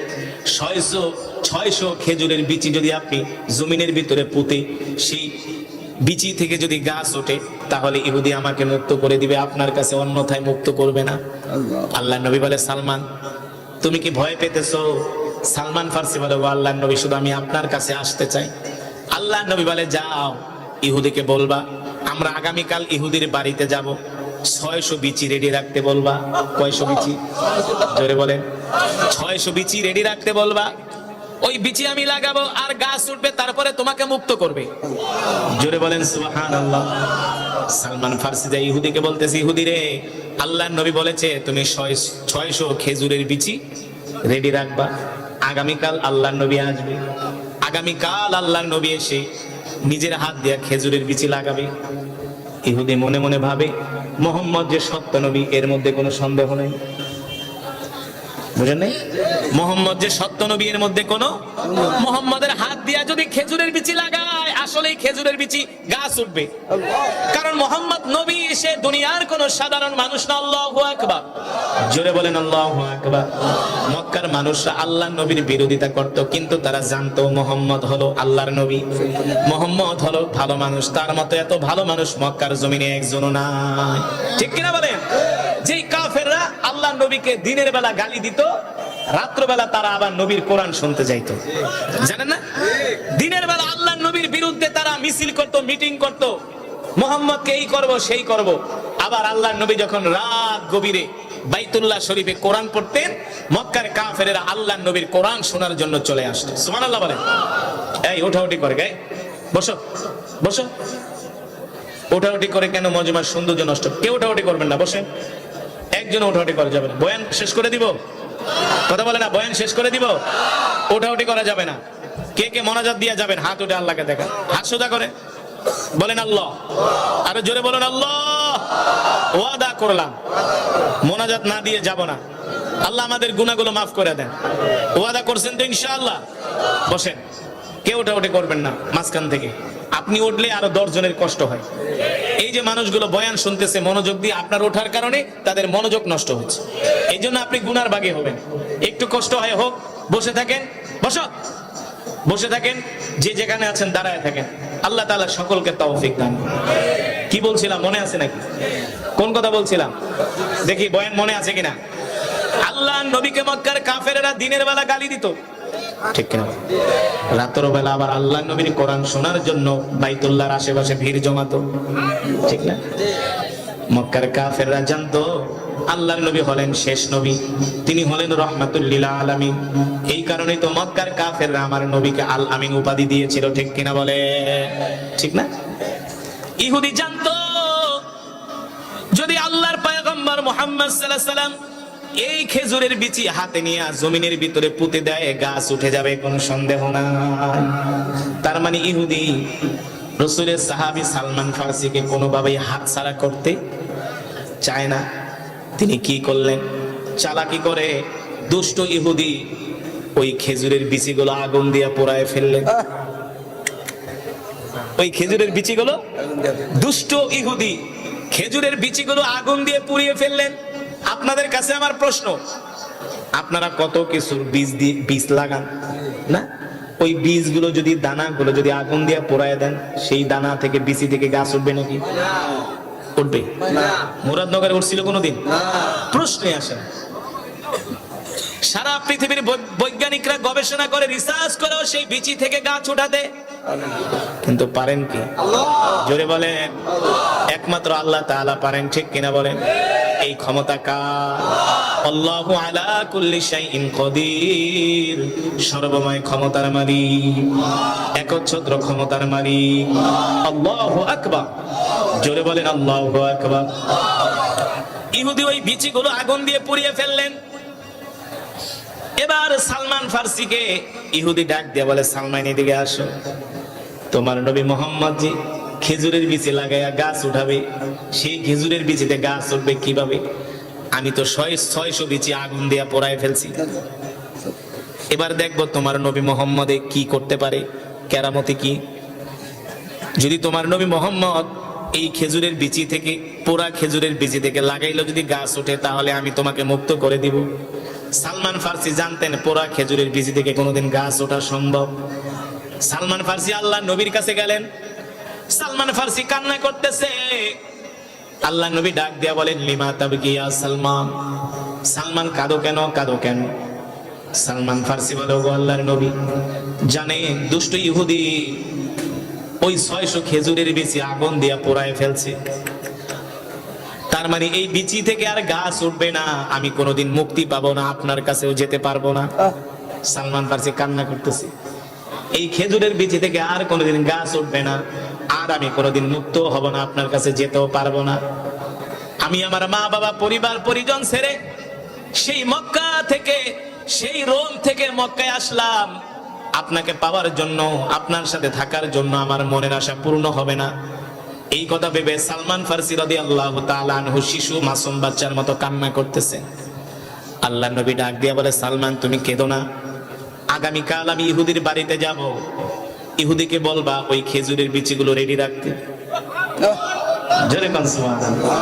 600 খেজুরের বিচি যদি আপনি জমিনের ভিতরে পুঁতে সেই বিচি থেকে যদি গাছ ওঠে তাহলে ইহুদি আমাকে মুক্ত করে দিবে, আপনার কাছে অন্যথায় মুক্ত করবে না। আল্লাহ নবী বলে, সালমান তুমি কি ভয় পেতেছো? সালমান ফার্সি বলে, ও আল্লাহ নবী শুধু আমি আপনার কাছে আসতে চাই। আল্লাহ নবী বলে, যাও ইহুদিকে বলবা আমরা আগামীকাল ইহুদির বাড়িতে যাব, 600 বিচি রেডি রাখতে বলবা। কয়শো বিচি? জোরে বলেন। 600 বিচি রেডি রাখতে বলবা, ওই বিচি আমি লাগাবো আর গাছ উঠবে, তারপরে তোমাকে মুক্ত করবে। জোরে বলেন সুবহানাল্লাহ। সালমান ফার্সি যা ইহুদিকে বলতেছে, ইহুদি রে আল্লাহর নবী বলেছে তুমি 600 খেজুরের বিচি রেডি রাখবা, আগামীকাল আল্লাহর নবী আসবে, আগামীকাল আল্লাহর নবী এসে নিজের হাত দিয়ে খেজুরের বিচি লাগাবে। ইহুদি মনে মনে ভাবে, মোহাম্মদ যে সত্য নবী এর মধ্যে কোনো সন্দেহ নেই। বুঝেন নাই? মোহাম্মদ যে সত্য নবী এর মধ্যে কোনো, মোহাম্মদের হাত দিয়া যদি খেজুরের বিচি লাগায় আসলেই খেজুরের বিচি গাছ উঠবে, কারণ মোহাম্মদ নবী সে দুনিয়ার কোন সাধারণ মানুষ না। আল্লাহু আকবার, জোরে বলেন আল্লাহু আকবার। মক্কার মানুষরা আল্লাহর নবীর বিরোধিতা করত, কিন্তু তারা জানতো মোহাম্মদ হলো আল্লাহর নবী, মোহাম্মদ হলো ভালো মানুষ, তার মতো এত ভালো মানুষ মক্কার জমিনে একজনও নাই। ঠিক কিনা বলেন? যেই কাফেররা আল্লাহর নবীকে দিনের বেলা গালি দিত, রাত্রবেলা তারা আবার নবীর কোরআন শুনতে যাইত, জানেন না? দিনের বেলা আল্লাহর নবীর বিরুদ্ধে তারা মিছিল করত, মিটিং করত, মুহাম্মদকে এই করব সেই করব। আবার আল্লাহর নবী যখন রাত গভীরে বাইতুল্লাহ শরীফে কোরআন পড়তেন, মক্কার কাফেরেরা আল্লাহর নবীর কোরআন শোনার জন্য চলে আসতো। সুবহানাল্লাহ বলেন। এই ওঠাউঠি করে, গায়ে বসো বসো, ওঠাউঠি করে কেন মজমার সৌন্দর্য নষ্ট? কেউ ওঠাউঠি করবেন না, বসেন। একজন ওঠাউঠি করা যাবে না। বয়ান শেষ করে দিব, কথা বলে না, বয়ান শেষ করে দিব, ওঠাউঠি করা যাবে না। কে কে মোনাজাত দিয়ে যাবেন হাত উঠে আল্লাহকে দেখা, হাত সোজা করে বলেন আল্লাহ, আরো জোরে বলেন আল্লাহ। ওয়াদা করলাম মোনাজাত না দিয়ে যাব না, আল্লাহ আমাদের গুনাহগুলো মাফ করে দেন। ওয়াদা করছেন তো ইনশাআল্লাহ? বসেন, কেউ ওঠাউঠি করবেন না মাঝখান থেকে। আপনি উঠলে আরো 10 জনের কষ্ট হয়। এই যে মানুষগুলো বয়ান শুনতেছে মনোযোগ দিয়ে, আপনার ওঠার কারণে তাদের মনোযোগ নষ্ট হচ্ছে। এই জন্য আপনি গুনার ভাগী হবেন। একটু কষ্ট হয় হোক, বসে থাকেন, বসো, বসে থাকেন, যে যেখানে আছেন দাঁড়ায় থাকেন। আল্লাহ তাআলা সকলকে তৌফিক দান করুন। কি বলছিলাম মনে আছে নাকি? কোন কথা বলছিলাম দেখি, বয়ান মনে আছে কিনা? আল্লাহ নবীকে মক্কার কাফেরেরা দিনের বেলা গালি দিত, ঠিক কিনা? রাতের বেলা আবার আল্লাহ নবীর কোরআন শোনার জন্য বাইতুল্লাহর আশেপাশে ভিড় জমাতো, ঠিক না? মক্কার কাফেররা জানতো আল্লাহর নবী হলেন শেষ নবী, তিনি হলেন রহমাতুল লিল আলামিন। এই কারণেই তো মক্কার কাফেররা আমার নবীকে আল আমিন উপাধি দিয়েছিল, ঠিক কিনা বলে? ঠিক না? ইহুদি জানতো যদি আল্লাহর পয়গম্বর মুহাম্মদ সাল্লাল্লাহু আলাইহি সাল্লাম এই খেজুরের বিচি হাতে নিয়ে জমিনের ভিতরে পুঁতে দেয়, গাছ উঠে যাবে, কোনো সন্দেহ নাই। তার মানে ইহুদি রাসূলের সাহাবী সালমান ফারসিকে কোনোভাবেই হাতছাড়া করতে চায় না। তিনি কি করলেন? চালাকি করে দুষ্ট ইহুদি ওই খেজুরের বিচিগুলো আগুন দিয়ে পোড়ায় ফেললেন। ওই খেজুরের বিচিগুলো, দুষ্ট ইহুদি খেজুরের বিচিগুলো আগুন দিয়ে পুড়িয়ে ফেললেন। আপনাদের কাছে আমার প্রশ্ন, আপনারা কত কিছুর বীজ লাগান না? ওই বীজগুলো যদি, দানাগুলো যদি আগুন দিয়ে পোড়ায় দেন, সেই দানা থেকে, বিচি থেকে গাছ উঠবে নাকি? উঠবে? মুরাদনগরে উঠছিল কোনোদিন? প্রশ্নে আসে। সারা পৃথিবীর বৈজ্ঞানিকরা গবেষণা করে, রিসার্চ করেও সেই বিচি থেকে গাছ উঠাতে, কিন্তু পারেন কি? জোরে বলেন, একমাত্র আল্লাহ তাআলা পারেন, ঠিক কিনা বলেন? এই ক্ষমতা কার? আল্লাহু আলা কুল্লি শাইইন কাদির, সর্বময় ক্ষমতার মালিক, একচ্ছত্র ক্ষমতার মালিক। আল্লাহু আকবার, জোরে বলেন আল্লাহু আকবার। ইহুদি ওই বিচিগুলো আগুন দিয়ে পুড়িয়ে ফেললেন। এবার সালমান ফারসিকে ইহুদি ডাক দিয়ে বলে, সালমান এদিকে আসো, তোমার নবী মুহাম্মদ জি খেজুরের বিচি লাগাইয়া গাছ উঠাবে, সেই খেজুরের বিচিতে গাছ উঠবে কিভাবে? আমি তো 600 বিচি আগুন দিয়া পোড়ায় ফেলছি। এবার দেখবো তোমার নবী মুহাম্মদে কি করতে পারে, কেরামতি কি। যদি তোমার নবী মুহাম্মদ এই খেজুরের বিচি থেকে, পোড়া খেজুরের বিচি থেকে লাগাইলো যদি গাছ ওঠে, তাহলে আমি তোমাকে মুক্ত করে দিব। সালমান ফারসি জানতেন পোড়া খেজুরের বিচি থেকে কোনোদিন গাছ ওঠা সম্ভব। সালমান ফারসি আল্লাহ নবীর কাছে গেলেন। সালমান ফারসি কান্না করতেছে। আল্লাহ নবী ডাক দিয়া বলেন, লিমা তাবকি ইয়া সালমান, সালমান কাঁদো কেন, কাঁদো কেন? সালমান ফারসি বলে, গো আল্লাহর নবী, জানে দুষ্ট ইহুদি ওই 600 খেজুরের বিচি আগুন দিয়া পোড়ায় ফেলছে, তার মানে এই বিচি থেকে আর গাছ উঠবে না, আমি কোনোদিন মুক্তি পাবো না, আপনার কাছেও যেতে পারবো না। সালমান ফারসি কান্না করতেছে, এই খেজুরের বিচি থেকে আর কোনোদিন গাছ উঠবে না, আর আমি কোনোদিন মুক্ত হব না, আপনার কাছে যেতেও পারবো না। আমি আমার মা বাবা পরিবার পরিজন ছেড়ে সেই মক্কা থেকে, সেই রোম থেকে মক্কায় আসলাম আপনাকে পাওয়ার জন্য, আপনার সাথে থাকার জন্য। আমার মনের আশা পূর্ণ হবে না। এই কথা ভেবে সালমান ফারসি রাদিয়াল্লাহু তাআলা আনহু শিশু মাসুম বাচ্চার মতো কান্না করতেছে। আল্লাহ নবী ডাক দিয়া বলে, সালমান তুমি কেঁদো না, আগামীকাল আমি ইহুদির বাড়িতে যাব, ইহুদিকে বলবা ওই খেজুরের বিচিগুলো রেডি রাখতে। জোরে কোন সুবহানাল্লাহ।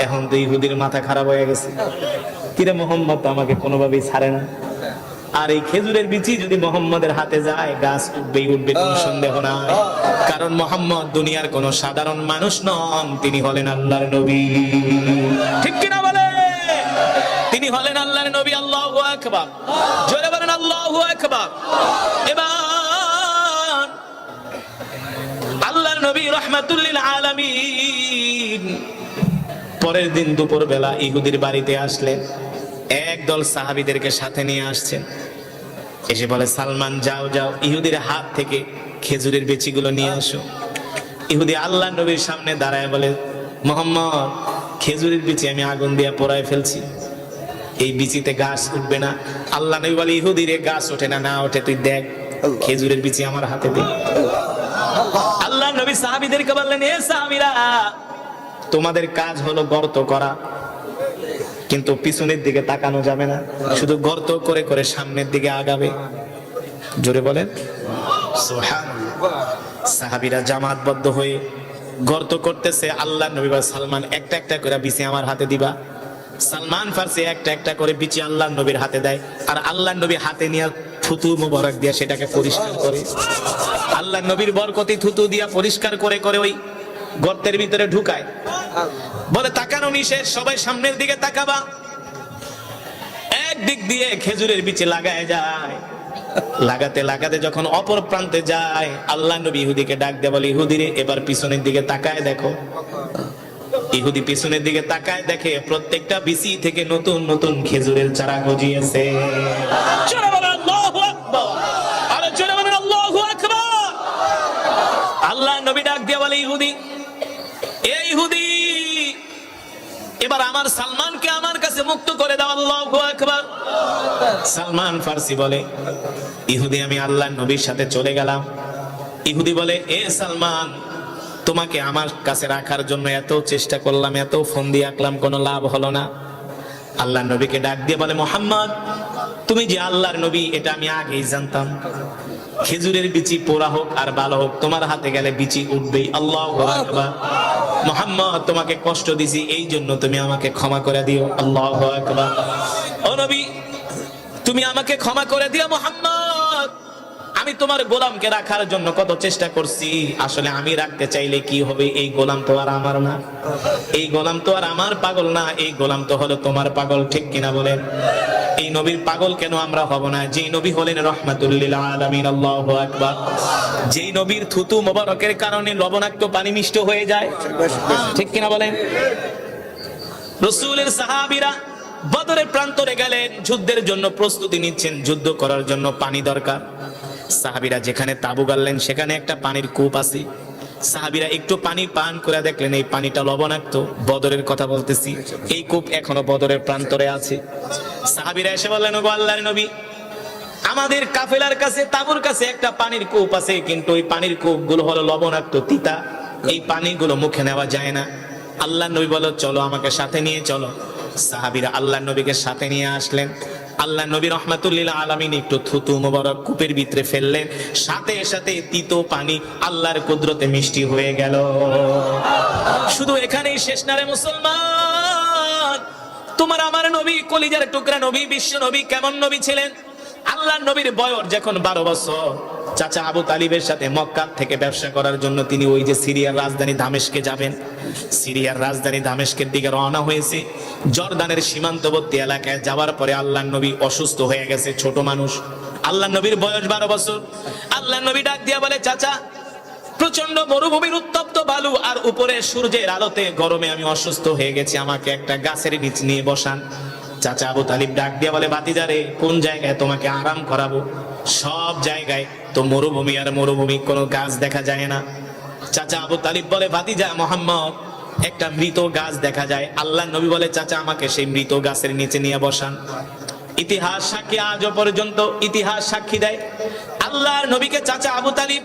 এখন তো ইহুদির মাথা খারাপ হয়ে গেছে, কিরে মুহাম্মদ তো আমাকে কোনোভাবেই ছাড়ে না, আর এই খেজুরের বিচি যদি মুহাম্মদের হাতে যায় গাছ উঠবেই উঠবে, কোনো সন্দেহ নাই। কারণ মুহাম্মদ দুনিয়ার কোনো সাধারণ মানুষ নন, তিনি হলেন আল্লাহর নবী, ঠিক কিনা বলে? তিনি হলেন আল্লাহর নবী। আল্লাহু আকবার, জোরে বলেন আল্লাহু আকবার। এবার আল্লাহর নবী রাহমাতুল লিল আলামিন পরের দিন দুপুর বেলা ইহুদির বাড়িতে আসলেন। একদল সাহাবীদেরকে সাথে নিয়ে আসছেন। এসে বলে, সালমান যাও যাও, ইহুদির হাত থেকে খেজুরের বিচিগুলো নিয়ে আসো। ইহুদি আল্লাহর নবীর সামনে দাঁড়ায় বলে, মুহাম্মদ খেজুরের বিচি আমি আগুন দিয়ে পোড়ায় ফেলছি, এই বিচিতে গাছ উঠবে না। আল্লাহ নবী বলে ইহুদি রে, গাছ ওঠে না, না ওঠে তুই দেখ, খেজুরের বিচি আমার হাতে দে। আল্লাহ নবী সাহাবীদেরকে বললেন, এ সাহাবীরা, তোমাদের কাজ হলো গর্ত করা, কিন্তু পিছনের দিকে তাকানো যাবে না, শুধু গর্ত করে করে সামনের দিকে আগাবে। জোরে বলেন সুবহানাল্লাহ। সাহাবীরা জামাতবদ্ধ হয়ে গর্ত করতেছে। আল্লাহ নবী বলেন, সালমান একটা একটা করে বিচি আমার হাতে দিবা। সালমান ফারসি একটা একটা করে বিচি আল্লাহ নবীর হাতে দেয়, আর আল্লাহ নবী হাতে নিয়ে থুতু মুবারক দিয়ে সেটাকে পরিষ্কার করে। আল্লাহ নবীর বরকতি থুতু দিয়া পরিষ্কার করে করে ওই গর্তের ভিতরে ঢুকায়। বলে তাকানো নিষেধ, সবাই সামনের দিকে তাকাবা। একদিক দিয়ে খেজুরের বিচি লাগায় যায়, লাগাতে লাগাতে যখন অপর প্রান্তে যায়, আল্লাহ নবী ইহুদিকে ডাক দিয়ে বলে, ইহুদি রে, এবার পিছনের দিকে তাকায় দেখো। ইহুদি পিছনের দিকে তাকায়, দেখে প্রত্যেকটা বিচি থেকে নতুন নতুন খেজুরের চারা গজিয়েছে। জোরে বলেন আল্লাহু আকবার, আরে জোরে বলেন আল্লাহু আকবার। আল্লাহ নবী ডাক দিয়ে বলে, ইহুদি, এই ইহুদি, এবার আমার সালমানকে আমার কাছে মুক্ত করে দাও। আল্লাহু আকবার। সালমান ফারসি বলে, ইহুদি, আমি আল্লাহ নবীর সাথে চলে গেলাম। ইহুদি বলে, এ সালমান, তোমাকে আমার কাছে রাখার জন্য এত চেষ্টা করলাম, এত ফোন দিয়ে আঁকলাম, কোনো লাভ হলো না। আল্লাহ নবীকে ডাক দিয়ে বলে, মুহাম্মদ, তুমি যে আল্লাহর নবী এটা আমি আগেই জানতাম। খেজুরের বিচি পোড়া হোক আর ভালো হোক, তোমার হাতে গেলে বিচি উঠবেই। আল্লাহু আকবার। মুহাম্মদ, তোমাকে কষ্ট দিছি, এই জন্য তুমি আমাকে ক্ষমা করে দিও। আল্লাহু আকবার। ও নবী, তুমি আমাকে ক্ষমা করে দিও। মুহাম্মদ, আমি তোমার গোলামকে রাখার জন্য কত চেষ্টা করছি, আসলে আমি রাখতে চাইলে কি হবে, এই গোলাম তো আর আমার না, এই গোলাম তো আর আমার পাগল না, এই গোলাম তো হলো তোমার পাগল। ঠিক কিনা বলেন? এই নবীর পাগল কেন আমরা হব না? যেই নবী হলেন রাহমাতুল লিল আলামিন। আল্লাহু আকবার। যেই নবীর থুতু মোবারকের কারণে লবণাক্ত পানি মিষ্ট হয়ে যায়। ঠিক কিনা বলেন? রাসূলের সাহাবীরা বদরের প্রান্তরে গেলেন, যুদ্ধের জন্য প্রস্তুতি নিচ্ছেন, যুদ্ধ করার জন্য পানি দরকার। সাহাবীরা যেখানে তাবু গাড়লেন সেখানে একটা পানির কূপ আছে। সাহাবীরা একটু পানি পান করে দেখলেন এই পানিটা লবণাক্ত। বদরের কথা বলতেছি, এই কূপ এখনো বদরের প্রান্তরে আছে। সাহাবীরা এসে বললেন, ওগো আল্লাহর নবী, আমাদের কাফেলার কাছে, তাবুর কাছে একটা পানির কূপ আছে, কিন্তু ওই পানির কূপগুলো হলো লবণাক্ত, তিতা, এই পানিগুলো মুখে নেওয়া যায় না। আল্লাহর নবী বলল, চলো আমাকে সাথে নিয়ে চলো। সাহাবীরা আল্লাহর নবীকে সাথে নিয়ে আসলেন। আল্লাহ নবী রাহমাতুল লিল আলামিন একটু থুতু মোবারক কূপের ভিতরে ফেললেন, সাথে সাথে তিতো পানি আল্লাহর কুদরতে মিষ্টি হয়ে গেল। শুধু এখানেই শেষ না রে মুসলমান, তোমার আমার নবী, কলিজার টুকরা নবী, বিশ্ব নবী কেমন নবী ছিলেন? আল্লাহর নবীর বয়স যখন 12 বছর, চাচা আবু তালিবের সাথে মক্কা থেকে ব্যবসা করার জন্য তিনি ওই যে সিরিয়ার রাজধানী দামেস্কে যাবেন, সিরিয়ার রাজধানী দামেস্কের দিকে রওনা হয়েছে। জর্দানের সীমান্তবর্তী এলাকায় যাওয়ার পরে আল্লাহর নবী অসুস্থ হয়ে গেছে, ছোট মানুষ। আল্লাহর নবীর বয়স 12 বছর। আল্লাহর নবী ডাক দিয়া বলে, চাচা, প্রচন্ড মরুভূমির উত্তপ্ত বালু আর উপরে সূর্যের আলোতে গরমে আমি অসুস্থ হয়ে গেছি, আমাকে একটা গাছের নিচ নিয়ে বসান। চাচা আবু তালিব ডাক দিয়া বলে, ভাতিজারে, কোন জায়গায় তোমাকে আরাম করাবো? সব জায়গায় তো মরুভূমি আর মরুভূমি, কোনো গাছ দেখা যায় না। চাচা আবু তালিব বলে, ভাতিজা মুহাম্মদ, একটা মৃত গাছ দেখা যায়। আল্লাহর নবী বলে, চাচা আমাকে সেই মৃত গাছের নিচে নিয়ে বসান। ইতিহাস সাক্ষী, আজও পর্যন্ত ইতিহাস সাক্ষী দেয়, আল্লাহর নবীকে চাচা আবু তালিব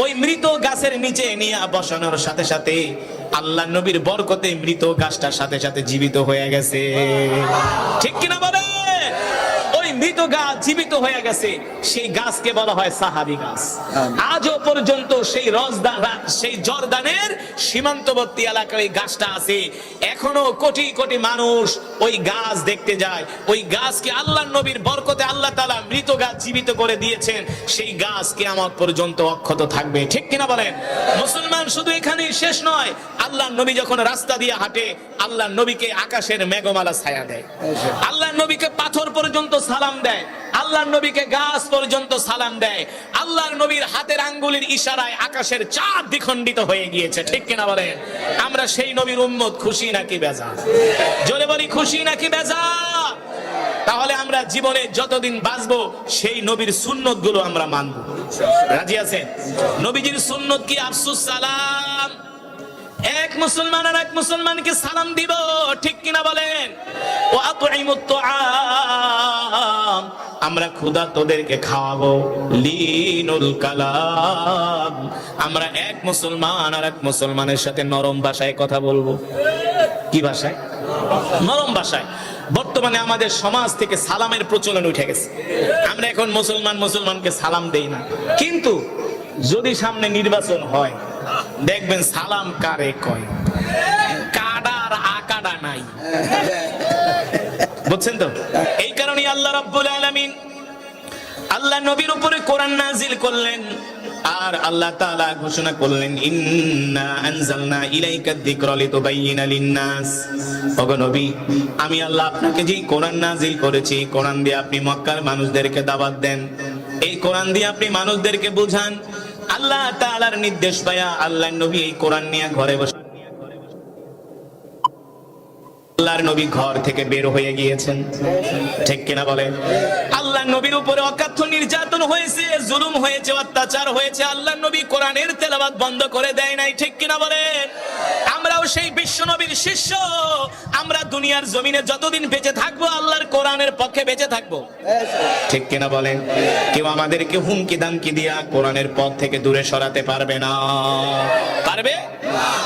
ওই মৃত গাছের নিচে নিয়ে বসানোর সাথে সাথে আল্লাহর নবীর বরকতে মৃত গাছটার সাথে সাথে জীবিত হয়ে গেছে। ঠিক কিনা বলে? ওই মৃত গাছ জীবিত হয়ে গেছে, সেই গাছকে বলা হয় সাহাবী গাছ। আজও পর্যন্ত সেই জর্দানের সীমান্তবর্তী এলাকায় গাছটা আছে। এখনো কোটি কোটি মানুষ ওই গাছ দেখতে যায়। ওই গাছকে আল্লাহর নবীর বরকতে আল্লাহ তাআলা মৃত গাছ জীবিত করে দিয়েছেন। সেই গাছ কিয়ামত পর্যন্ত অক্ষত থাকবে। ঠিক কিনা বলেন? মুসলমান, শুধু এখানেই শেষ নয়, আল্লাহর নবী যখন রাস্তা দিয়ে হাঁটে, আল্লাহর নবীকে আকাশের মেঘমালা ছায়া দেয়, আল্লাহর নবীকে পাথর পর্যন্ত সালাম দেয়, আল্লাহর নবীকে গাছ পর্যন্ত সালাম দেয়। আল্লাহর নবীর হাতের আঙ্গুলের ইশারায় আকাশের চাঁদ দ্বিখণ্ডিত হয়ে গিয়েছে। ঠিক কিনা বলেন? আমরা সেই নবীর উম্মত, খুশি নাকি বেজার? জোরে বলি, খুশি নাকি বেজার? তাহলে আমরা জীবনে যতদিন বাঁচবো সেই নবীর সুন্নত গুলো আমরা মানবো। রাজি আছেন? নবীজির সুন্নত কি? আফসুস সালাম, এক এক মুসলমান আর এক মুসলমানকে সালাম দিব, ঠিক কিনা বলেন? ও আতইমুত তুআম, আমরা ক্ষুধার্তদেরকে খাওয়াবো। লিনুল কালাম, আমরা এক মুসলমান আর এক মুসলমানের সাথে নরম ভাষায় কথা বলবো। কি ভাষায়? নরম ভাষায়। বর্তমানে আমাদের সমাজ থেকে সালামের প্রচলন উঠে গেছে। আমরা এখন মুসলমানকে সালাম দেই না, কিন্তু যদি সামনে নির্বাচন হয় দেখবেন সালাম কারে কয়, কাডার আকাডা নাই। বুঝছেন তো? এই কারণে আল্লাহ রাব্বুল আলামিন আল্লাহ নবীর উপরে কোরআন নাজিল করলেন, আর আল্লাহ তাআলা ঘোষণা করলেন, ইন্না আনজালনা ইলাইকা যিকরা লিতুবাইয়িনা লিন-নাস। ওগো নবী, আমি আল্লাহ আপনাকে যে কোরআন নাজিল করেছি, কোরআন দিয়ে আপনি মক্কার মানুষদেরকে দাওয়াত দেন, এই কোরআন দিয়ে আপনি মানুষদেরকে বুঝান। আল্লাহ তাআলার নির্দেশ পায়া আল্লাহর নবী এই কোরআন নিয়ে ঘরে বসে, আল্লাহর নবী ঘর থেকে বের হয়ে গিয়েছেন, ঠিক কিনা বলেন? আল্লাহর নবীর উপরে অকাথ্য নির্যাতন হয়েছে, জুলুম হয়েছে, অত্যাচার হয়েছে, আল্লাহর নবী কোরআনের তেলাওয়াত বন্ধ করে দেয় নাই, ঠিক কিনা বলেন? আমরাও সেই বিশ্ব নবীর শিষ্য, আমরা দুনিয়ার জমিনে যতদিন বেঁচে থাকবো আল্লাহর কোরআনের পক্ষে বেঁচে থাকবো, ঠিক কিনা বলেন? কেউ আমাদেরকে হুমকি দামকি দিয়া কোরআনের পথ থেকে দূরে সরাতে পারবে না। পারবে?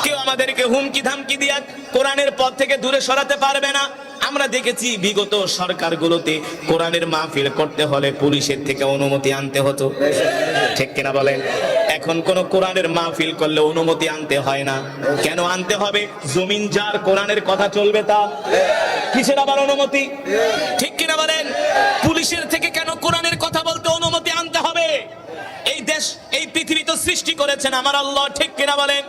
কেউ আমাদেরকে হুমকি ধামকি দিয়া কোরআনের পথ থেকে দূরে সরাতে পারবে না। আমরা দেখেছি বিগত সরকারগুলোতে কোরআনের মাহফিল করতে হলে পুলিশের থেকে অনুমতি আনতে হতো, ঠিক কিনা বলেন? এখন কোন কোরআনের মাহফিল করলে অনুমতি আনতে হয় না। কেন আনতে হবে? জমিন যার, কোরআনের কথা চলবে তা। কিসের আবার অনুমতি? ঠিক কিনা বলেন? পুলিশের থেকে কেন কোরআনের কথা বলতে অনুমতি আনতে হবে? এই দেশ, এই পৃথিবী তো সৃষ্টি করেছেন আমার আল্লাহ, ঠিক কিনা বলেন?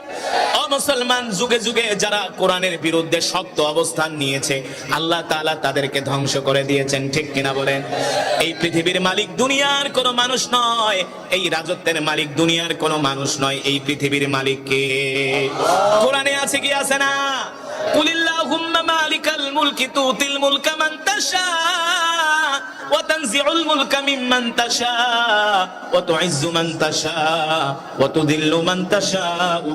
ও মুসলমান, যুগে যুগে যারা কোরআনের বিরুদ্ধে শক্ত অবস্থান নিয়েছে আল্লাহ তাআলা তাদেরকে ধ্বংস করে দিয়েছেন, ঠিক কিনা বলেন? এই পৃথিবীর মালিক দুনিয়ার কোনো মানুষ নয়, এই রাজত্বের মালিক দুনিয়ার কোনো মানুষ নয়, এই পৃথিবীর মালিক কে? কোরআনে আছে কি আছে না? কুলিল্লাহুম্মা মালিকাল মুলকি তুতিল মুলকা মান তাশা ওয়া তানজিউল মুলকা মিম্মান তাশা ওয়া তুইজ্জু মান তাশা ওয়া তুযিল্লু মান তাশা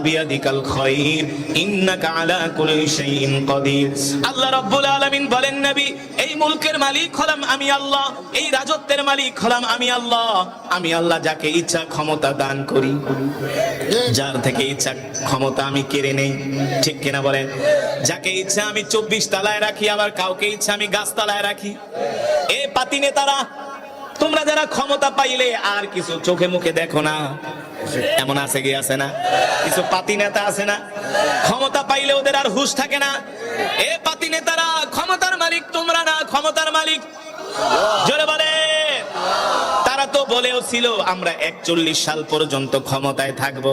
বিয়াদিকাল খায়র ইন্নাকা আলা কুল্লি শাইইন কাদির। আল্লাহ রাব্বুল আলামিন বলেন, নবী, এই মুলকের মালিক হলাম আমি আল্লাহ, এই রাজত্বের মালিক হলাম আমি আল্লাহ। আমি আল্লাহ যাকে ইচ্ছা ক্ষমতা দান করি, যার থেকে ইচ্ছা ক্ষমতা আমি কেড়ে নেই, ঠিক কিনা বলেন? যাকে ইচ্ছা আমি 24 তলায় রাখি, আবার কাউকে ইচ্ছা আমি গাছতলায় রাখি। এ পাতি নেতারা, তোমরা যারা ক্ষমতা পাইলে আর কিছু চোখে মুখে দেখো না, এমন আছে কি আছে না? কিছু পাতি নেতা আছে না, ক্ষমতা পাইলে ওদের আর হুঁশ থাকে না। এ পাতি নেতারা, ক্ষমতার মালিক তোমরা না, ক্ষমতার মালিক জোরে বলে। তারা তো বলেও ছিল আমরা 41 সাল পর্যন্ত ক্ষমতায় থাকবো,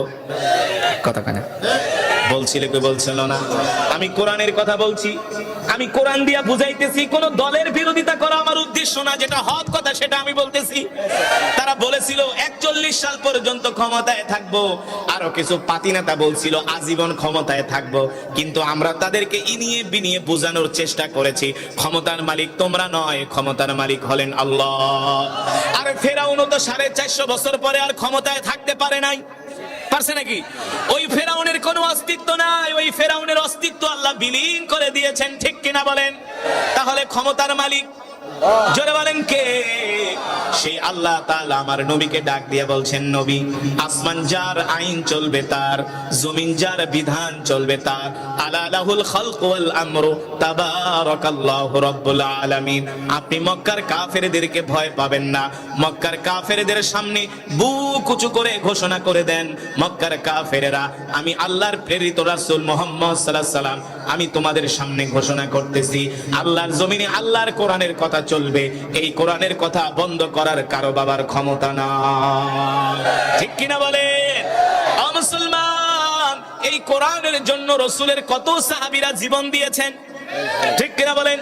কথা কেন বলছিল? কি বলছিল না? আমি কোরআনের কথা বলছি, আমি কোরআন দিয়া বুঝাইতেছি। কোন দলের বিরোধিতা করা আমার উদ্দেশ্য না, যেটা হক কথা সেটা আমি বলতেছি। তারা বলেছিল 41 সাল পর্যন্ত ক্ষমতায় থাকবো, আরো কিছু পাতি নেতা বলছিল আজীবন ক্ষমতায় থাকবো। কিন্তু আমরা তাদেরকে ইনিয়ে বিনিয়ে বোঝানোর চেষ্টা করেছি, ক্ষমতার মালিক তোমরা নয়, ক্ষমতার মালিক হলেন আল্লাহ। আর ফেরাউনও তো 450 বছর পরে আর ক্ষমতায় থাকতে পারে নাই, পারছে নাকি? ওই ফেরাউনের কোনো অস্তিত্ব নাই, ওই ফেরাউনের অস্তিত্ব আল্লাহ বিলীন করে দিয়েছেন, ঠিক কিনা বলেন? তাহলে ক্ষমতার মালিক জোরে বলেন কে? সেই আল্লাহ তাআলা আমার নবীকে ডাক দিয়ে বলছেন, নবী, আসমান যার আইন চলবে তার, জমিন যার বিধান চলবে তার। আলা লাহুল খালকু ওয়াল আমরু তাবারাকাল্লাহু রাব্বুল আলামিন। আপনি মক্কার কাফেরদেরকে ভয় পাবেন না, মক্কার কাফেরদের সামনে বুক উঁচু করে ঘোষণা করে দেন, মক্কার কাফেরেরা, আমি আল্লাহর প্রেরিত রাসূল মুহাম্মদ সাল্লাল্লাহু আলাইহি সাল্লাম, আমি তোমাদের সামনে ঘোষণা করতেছি আল্লাহর জমিনে আল্লাহর কোরআনের কথা চলবে। এই কোরআনের কথা বন্ধ করার কারো বাবার ক্ষমতা না, ঠিক কিনা বলেন? ও মুসলমান, এই কোরআনের জন্য রাসূলের কত সাহাবীরা জীবন দিয়েছেন, ঠিক কিনা বলেন?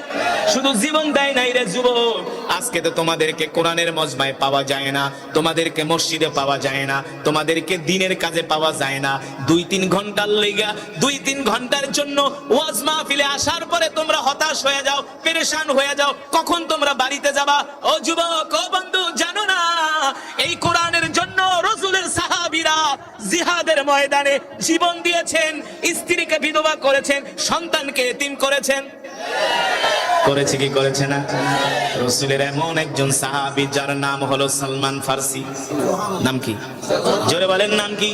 শুধু জীবন দেয় নাই রে যুবক, আজকে তো তোমাদেরকে কোরআনের মজমায় পাওয়া যায় না, তোমাদেরকে মসজিদে পাওয়া যায় না, তোমাদেরকে দিনের কাজে পাওয়া যায় না। 2-3 ঘন্টার লেগা 2-3 ঘন্টার জন্য ওয়াজ মাহফিলে আসার পরে তোমরা হতাশ হয়ে যাও, পেরেশান হয়ে যাও, কখন তোমরা বাড়িতে যাবা? ও যুবক, ও বন্ধু, জানো না এই কোরআন কোরআনের জন্য রাসূলের সাহাবীরা জিহাদের ময়দানে জীবন দিয়েছেন, স্ত্রীকে বিধবা করেছেন, সন্তানকে এতিম করেছেন। করেছে কি করেছে না? রাসূলের এমন একজন সাহাবী যার নাম হলো সালমান ফারসি। নাম কি? জোরে বলেন, নাম কি?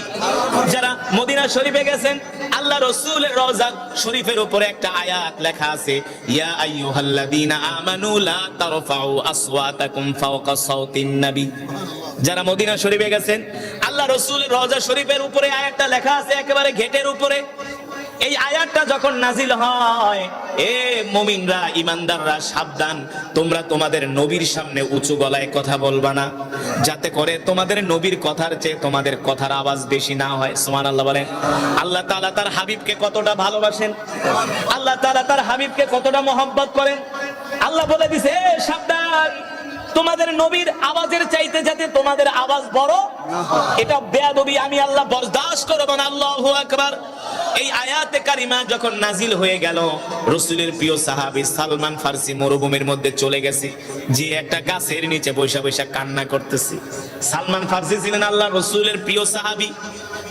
যারা মদিনা শরীফে গেছেন, আল্লাহ রাসূলের রওজা শরীফের উপরে একটা আয়াত লেখা আছে, ইয়া আইয়ুহাল্লাযীনা আমানু লা তারফাউ আসওয়াতাকুম ফাওকা সাওতিন নবী। যারা মদিনা শরীফে গেছেন, আল্লাহ রাসূলের রওজা শরীফের উপরে আয়াতটা লেখা আছে একেবারে গেটের উপরে। এই আয়াতটা যখন নাজিল হয়, এ মুমিনরা, ইমানদাররা সাবধান, তোমরা তোমাদের নবীর সামনে উঁচু গলায় কথা বলবা না, যাতে করে তোমাদের নবীর কথার চেয়ে তোমাদের কথার আওয়াজ বেশি না হয়। সুবহানাল্লাহ বলেন। আল্লাহ তাআলা তার হাবিবকে কতটা ভালোবাসেন, আল্লাহ তাআলা তার হাবিবকে কতটা মহব্বত করেন। আল্লাহ বলে দিছে, এ সাবধান, তোমাদের নবীর আওয়াজের চাইতে যাতে তোমাদের আওয়াজ বড়, এটা বেয়াদবি আমি আল্লাহ বরদাস্ত করব না। আল্লাহু আকবার। এই আয়াতে কারিমা যখন নাজিল হয়ে গেল, রাসূলের প্রিয় সাহাবী সালমান ফারসি মরুভূমির মধ্যে চলে গেছে, যে একটা গাছের নিচে বসে বসে কান্না করতেছে। সালমান ফারসি ছিলেন আল্লাহ রাসূলের প্রিয় সাহাবী,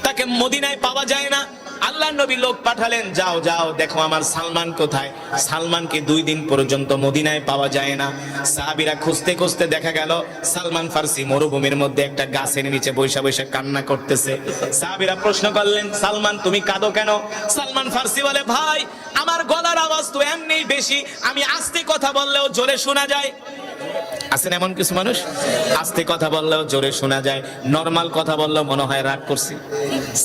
তাকে মদিনায় পাওয়া যায় না। আল্লাহর নবী লোক পাঠালেন, যাও যাও দেখো আমার সালমান কোথায়। সালমানকে 2 দিন পর্যন্ত মদিনায় পাওয়া যায় না। সাহাবীরা খুঁজতে খুঁজতে দেখা গেল সালমান ফারসি মরুভূমির মধ্যে একটা গাছের নিচে বসে বসে কান্না করতেছে। সাহাবীরা প্রশ্ন করলেন, সালমান তুমি কাঁদো কেন? সালমান ফারসি বলে, ভাই আমার গলার আওয়াজ তো এমনি বেশি, আমি আস্তে কথা বললেও জোরে শোনা যায়। আছেন এমন কিছু মানুষ, আস্তে কথা বললেও জোরে শোনা যায়, নরমাল কথা বললেও মনে হয় রাগ করছি।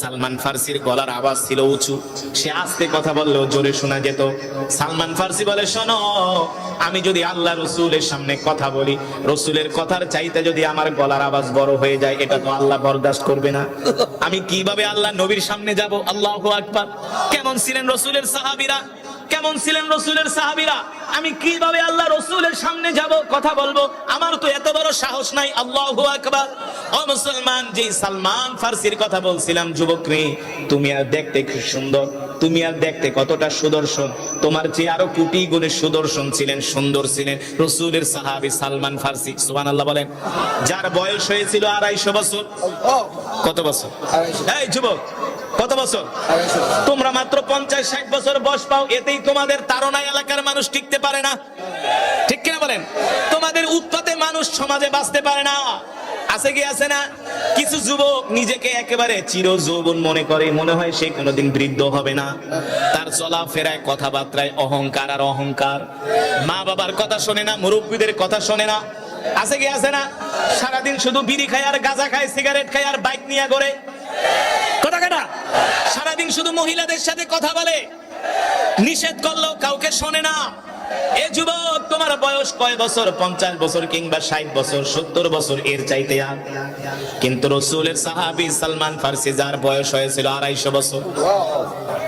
সালমান ফারসির গলার আওয়াজ ছিল উঁচু, সে আস্তে কথা বললেও জোরে শোনা যেত। সালমান ফারসি বলে, শোনো, আমি যদি আল্লাহ রসুলের সামনে কথা বলি, রসুলের কথার চাইতে যদি আমার গলার আওয়াজ বড় হয়ে যায়, এটা তো আল্লাহ বরদাস্ত করবে না। আমি কিভাবে আল্লাহ নবীর সামনে যাব? আল্লাহু আকবার। কেমন ছিলেন রসুলের সাহাবীরা, কেমন ছিলেন রসুলের সাহাবীরা? আমি কিভাবে আল্লাহ রসুলের সামনে যাব, কথা বলবো? আমার তো এত বড় সাহস নাই। আল্লাহু আকবার। ও মুসলমান, যে সালমান ফারসির কথা বলছিলাম, যুবক রে, তুমি আর দেখতে খুব সুন্দর, তুমি আর দেখতে কতটা সুদর্শন, তোমার চেয়ে আরো কোটি গুণে সুদর্শন ছিলেন, সুন্দর ছিলেন রসুলের সাহাবী সালমান ফারসি। সুবহানাল্লাহ বলেন। যার বয়স হয়েছিল 250 বছর। কত বছর? এই যুবক, কত বছর? তোমরা মাত্র 50-60 বছর বয়স পাও, এতেই তোমাদের তাড়নায় এলাকার মানুষ টিকতে পারে না, ঠিক কিনা বলেন? তোমাদের উৎপাতে মানুষ সমাজে বাঁচতে পারে না। আছে কি আছে না? কিছু যুবক নিজেকে একেবারে চির যৌবন মনে করে, মনে হয় সে কোনোদিন বৃদ্ধ হবে না। তার চলাফেরায়, কথাবার্তায় অহংকার আর অহংকার। মা বাবার কথা শোনে না, মুরব্বীদের কথা শোনে না। আছে কি আছে না? সারাদিন শুধু বিড়ি খায় আর গাঁজা খায়, সিগারেট খায় আর বাইক নিয়ে ঘোরে। কথা কাটা। সারাদিন শুধু মহিলাদের সাথে কথা বলে, নিষেধ করলেও কাউকে শোনে না। এ যুবক, তোমার বয়স কয় বছর? 50 বছর কিংবা 60 বছর, 70 বছর, এর চাইতে আর। কিন্তু রাসূলের সাহাবী সালমান ফারসি, যার বয়স হয়েছিল 250 বছর।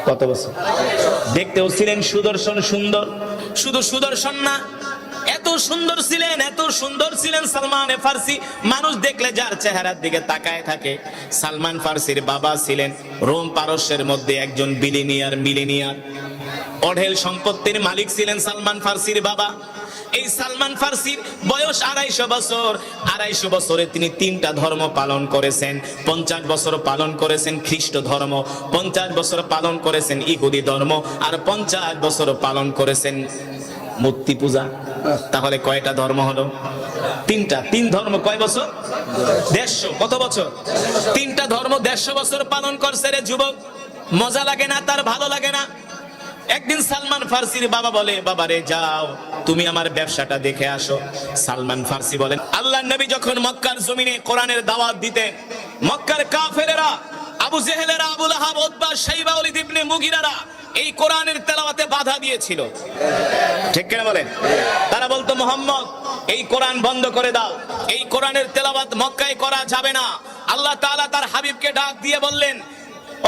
কত বছর? দেখতেও ছিলেন সুদর্শন, সুন্দর। শুধু সুদর্শন না, এত সুন্দর ছিলেন, এত সুন্দর ছিলেন সালমান ফারসি, মানুষ দেখলে যার চেহারার দিকে তাকায় থাকে। সালমান ফারসির বাবা ছিলেন রোম পারস্যের মধ্যে একজন মিলিনিয়ার, অঢেল সম্পত্তির মালিক ছিলেন সালমান ফারসির বাবা। এই সালমান ফারসির বয়স 250 বছর। 250 বছরে তিনি 3টা ধর্ম পালন করেছেন। 50 বছর পালন করেছেন খ্রিস্ট ধর্ম, 50 বছর পালন করেছেন ইহুদি ধর্ম, আর 50 বছর পালন করেছেন মূর্তি পূজা। তাহলে কয়টা ধর্ম হলো? 3টা। 3 ধর্ম কয় বছর? 150। কত বছর? 3টা ধর্ম 150 বছর পালন করছে। রে যুবক, মজা লাগে না? তার ভালো লাগে না? একদিন সালমান ফারসির বাবা বলে, বাবা রে, যাও তুমি আমার ব্যবসাটা দেখে আসো। সালমান ফারসি বলেন, আল্লাহর নবী যখন মক্কার জমিনে কোরআনের দাওয়াত দিতেন, মক্কার কাফেরেরা, আবু জেহেলেরা, আবু লাহাব, উতবা, শাইবা, ওয়ালিদ ইবনে মুগিরারা এই কোরআনের তেলাওয়াতে বাধা দিয়েছিল, ঠিক কিনা বলেন? তারা বলতো, মুহাম্মদ, এই কোরআন বন্ধ করে দাও, এই কোরআনের তেলাওয়াত মক্কায় করা যাবে না। আল্লাহ তাআলা তার হাবিবকে ডাক দিয়ে বললেন,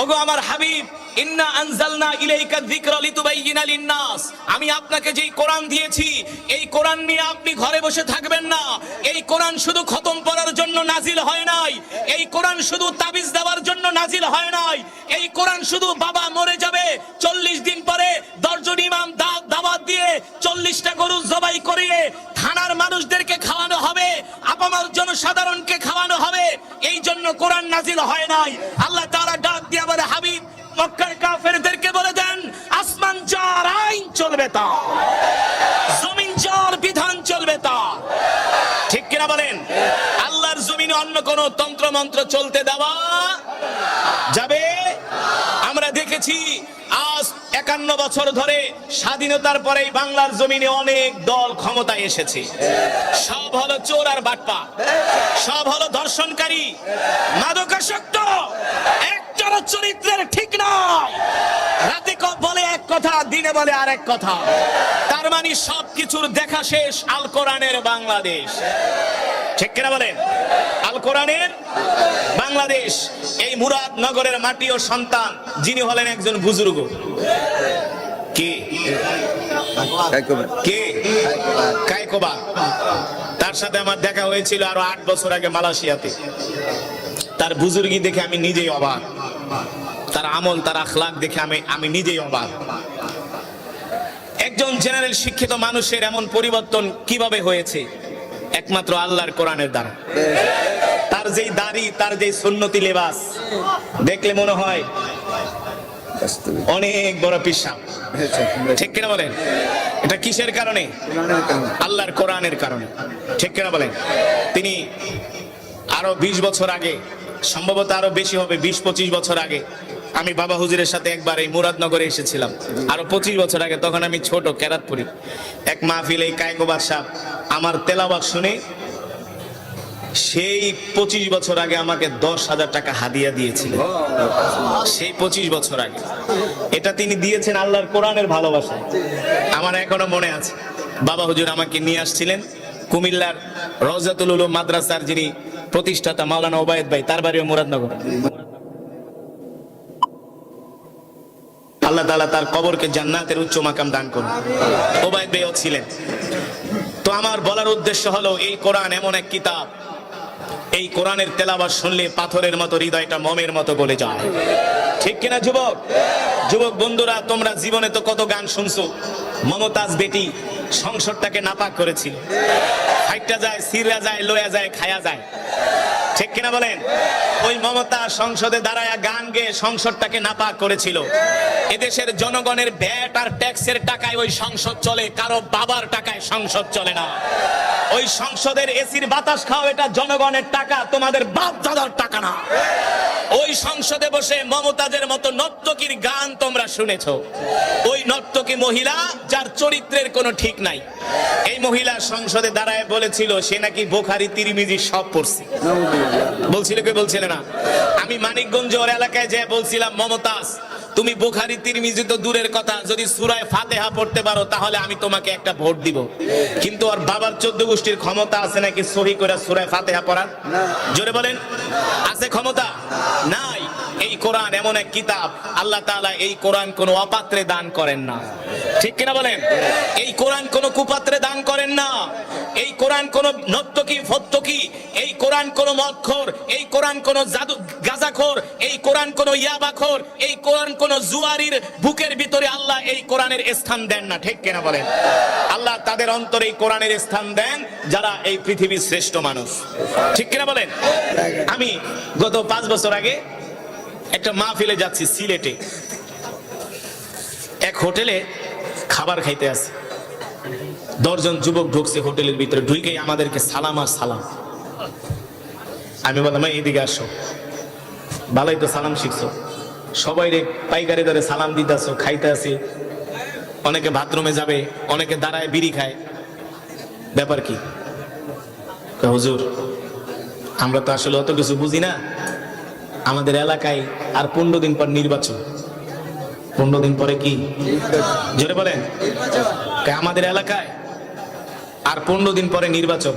ওগো আমার হাবিব, ইন্না আনজালনা ইলাইকা যিকরা লিতুবাইয়িনা লিন-নাস, আমি আপনাকে যেই কোরআন দিয়েছি, এই কোরআন নিয়ে আপনি ঘরে বসে থাকবেন না। এই কোরআন শুধু খতম পড়ার জন্য নাজিল হয় নাই, এই কোরআন শুধু তাবিজ দেওয়ার জন্য নাজিল হয় নাই, এই কোরআন শুধু বাবা মরে যাবে 40 দিন পরে 10 জন ইমাম দাওয়াত দিয়ে 40টা গরু জবাই করিয়ে থানার মানুষদেরকে খাওয়ানো হবে, আপামর জনসাধারণকে খাওয়ানো হবে। এই জন্য কোরআন নাজিল হয় নাই। আল্লাহ তাআলা ডাক দিয়ে বলে, হাবিব মক্কার কাফেরদেরকে বলে দেন, আসমান যার আইন চলবে তা, জমিন যার বিধান চলবে তা। ঠিক কিনা বলেন? আল্লাহর জমিনে অন্য কোন তন্ত্র মন্ত্র চলতে দেওয়া যাবে? আমরা দেখেছি আজ 51 বছর ধরে স্বাধীনতার পরেই বাংলার জমিনে অনেক দল ক্ষমতায় এসেছে। সব হলো চোর আর বাটপা, সব হলো ধর্ষণকারী, মাদকাসক্ত, একটারও চরিত্রের ঠিক নাই। রাতে বলে এক কথা, দিনে বলে আরেক কথা। তার মানে সবকিছুর দেখা শেষ আল কোরআনের বাংলাদেশ। ঠিক কিনা বলেন? আল কোরআনের বাংলাদেশ। এই মুরাদনগরের মাটি ও সন্তান, যিনি হলেন একজন বুজুর্গ। কে? কে? কায়কোবা। তার সাথে আমার দেখা হয়েছিল আরো 8 বছর আগে মালয়েশিয়াতে। তার বুজুর্গি দেখে আমি নিজেই অবাক, তার আমল, তার আখলাক দেখে আমি নিজেই অবাক। একজন জেনারেল শিক্ষিত মানুষের এমন পরিবর্তন কিভাবে হয়েছে? একমাত্র আল্লাহর কোরআনের দ্বারা। তার যেই দাড়ি, তার যেই সুন্নতি লেবাস দেখলে মনে হয় অনেক বড় পিসাব। ঠিক কিনা বলেন? এটা কিসের কারণে? আল্লাহর কোরআনের কারণে। ঠিক কিনা বলেন? তিনি আরো 20 বছর আগে, সম্ভবত আরো বেশি হবে, 20-25 বছর আগে আমি বাবা হুজুরের সাথে একবার এই মুরাদনগরে এসেছিলাম। আরো 25 বছর আগে, তখন আমি ছোট, কেরাতপুরি। এক মাহফিলে কায়কোবা সাহেব আমার তেলাওয়াত শুনে সেই 25 বছর আগে আমাকে 10,000 টাকা হাদিয়া দিয়েছিলেন। সেই 25 বছর আগে এটা তিনি দিয়েছেন আল্লাহর কোরআনের ভালোবাসা। আমার এখনো মনে আছে, বাবা হুজুর আমাকে নিয়ে আসছিলেন কুমিল্লার রওজাতুল উলুম মাদ্রাসার যিনি প্রতিষ্ঠাতা মাওলানা ওবায়েদ ভাই, তার বাড়িও মুরাদনগর। আল্লাহ তাআলা তার কবরকে জান্নাতের উচ্চ মাকাম দান করুন। ওবায়েদ ভাইও ছিলেন। তো আমার বলার উদ্দেশ্য হলো, এই কোরআন এমন এক কিতাব, এই কোরআনের তেলাওয়াত শুনলে পাথরের মতো হৃদয়টা মোমের মতো গলে যায়। ঠিক কিনা যুবক? যুবক বন্ধুরা, তোমরা জীবনে তো কত গান শুনছো। মমতাজ বেটি সংসারটাকে নাপাক করেছিল, ফাইটটা যায়, সিরা যায়, লয়া যায়, খায়া যায়। ঠিক কিনা বলেন? ওই মমতা সংসদে দাঁড়ায় গান গেয়ে সংসদটাকে নাপাক করেছিল। এদেশের জনগণের ভ্যাট আর ট্যাক্সের টাকায় ওই সংসদ চলে, কারো বাবার টাকায় সংসদ চলে না। ওই সংসদের এসির বাতাস খাও, এটা জনগণের টাকা, তোমাদের বাপ দাদার টাকা না। ওই সংসদে বসে মমতাজের মতো নর্তকীর গান তোমরা শুনেছো। ওই নর্তকী মহিলা যার চরিত্রের কোনো ঠিক নাই, এই মহিলা সংসদে দাঁড়ায় বলেছিল সে নাকি বুখারী তিরমিজি সব পড়ছে। বলছিল কি বলছিল না? আমি মানিকগঞ্জ ওর এলাকায় যেয়ে বলছিলাম, মমতাজ তুমি বুখারী তিরমিজি তো দূরের কথা, যদি সূরা ফাতিহা পড়তে পারো তাহলে আমি তোমাকে একটা ভোট দিব। কিন্তু ওর বাবার 14 গোষ্ঠীর ক্ষমতা আছে নাকি সহি করে সূরা ফাতিহা পড়ার? জোরে বলেন, আছে ক্ষমতা? নাই। এই কোরআন এমন এক কিতাব, আল্লাহ তাআলা এই কোরআন কোনো অপাত্রে দান করেন না। ঠিক কিনা বলেন? এই কোরআন কোনো কুপাত্রে দান করেন না। এই কোরআন কোন নর্তকী ফত্তকি, এই কোরআন কোন মদখোর, এই কোরআন কোন জাদু গাঁজাখোর, এই কোরআন কোন ইয়াবাখোর, এই কোরআন কোন জুয়ারির বুকের ভিতরে আল্লাহ এই কোরআনের স্থান দেন না। ঠিক কিনা বলেন? আল্লাহ তাদের অন্তরে এই কোরআনের স্থান দেন যারা এই পৃথিবীর শ্রেষ্ঠ মানুষ। ঠিক কিনা বলেন? আমি গত 5 বছর আগে একটা মাহফিলে যাচ্ছি সিলেটে। এক হোটেলে খাবার খাইতে আসি, 10 জন যুবক ঢুকছে হোটেলের ভিতরে। ঢুকেই আমাদেরকে সালাম আর সালাম। আমি বললাম, এদিকে আসো, ভালোই তো সালাম শিখছো, সবাই রে পাইকারি ধরে সালাম দিতে আসো, খাইতে আসি। অনেকে বাথরুমে যাবে, অনেকে দাঁড়ায় বিড়ি খায়, ব্যাপার কি? হুজুর আমরা তো আসলে অত কিছু বুঝি না, আমাদের এলাকায় আর 15 দিন পর নির্বাচন। 15 দিন পরে কি? জোরে বলেন। আমাদের এলাকায় আর 15 দিন পরে নির্বাচন।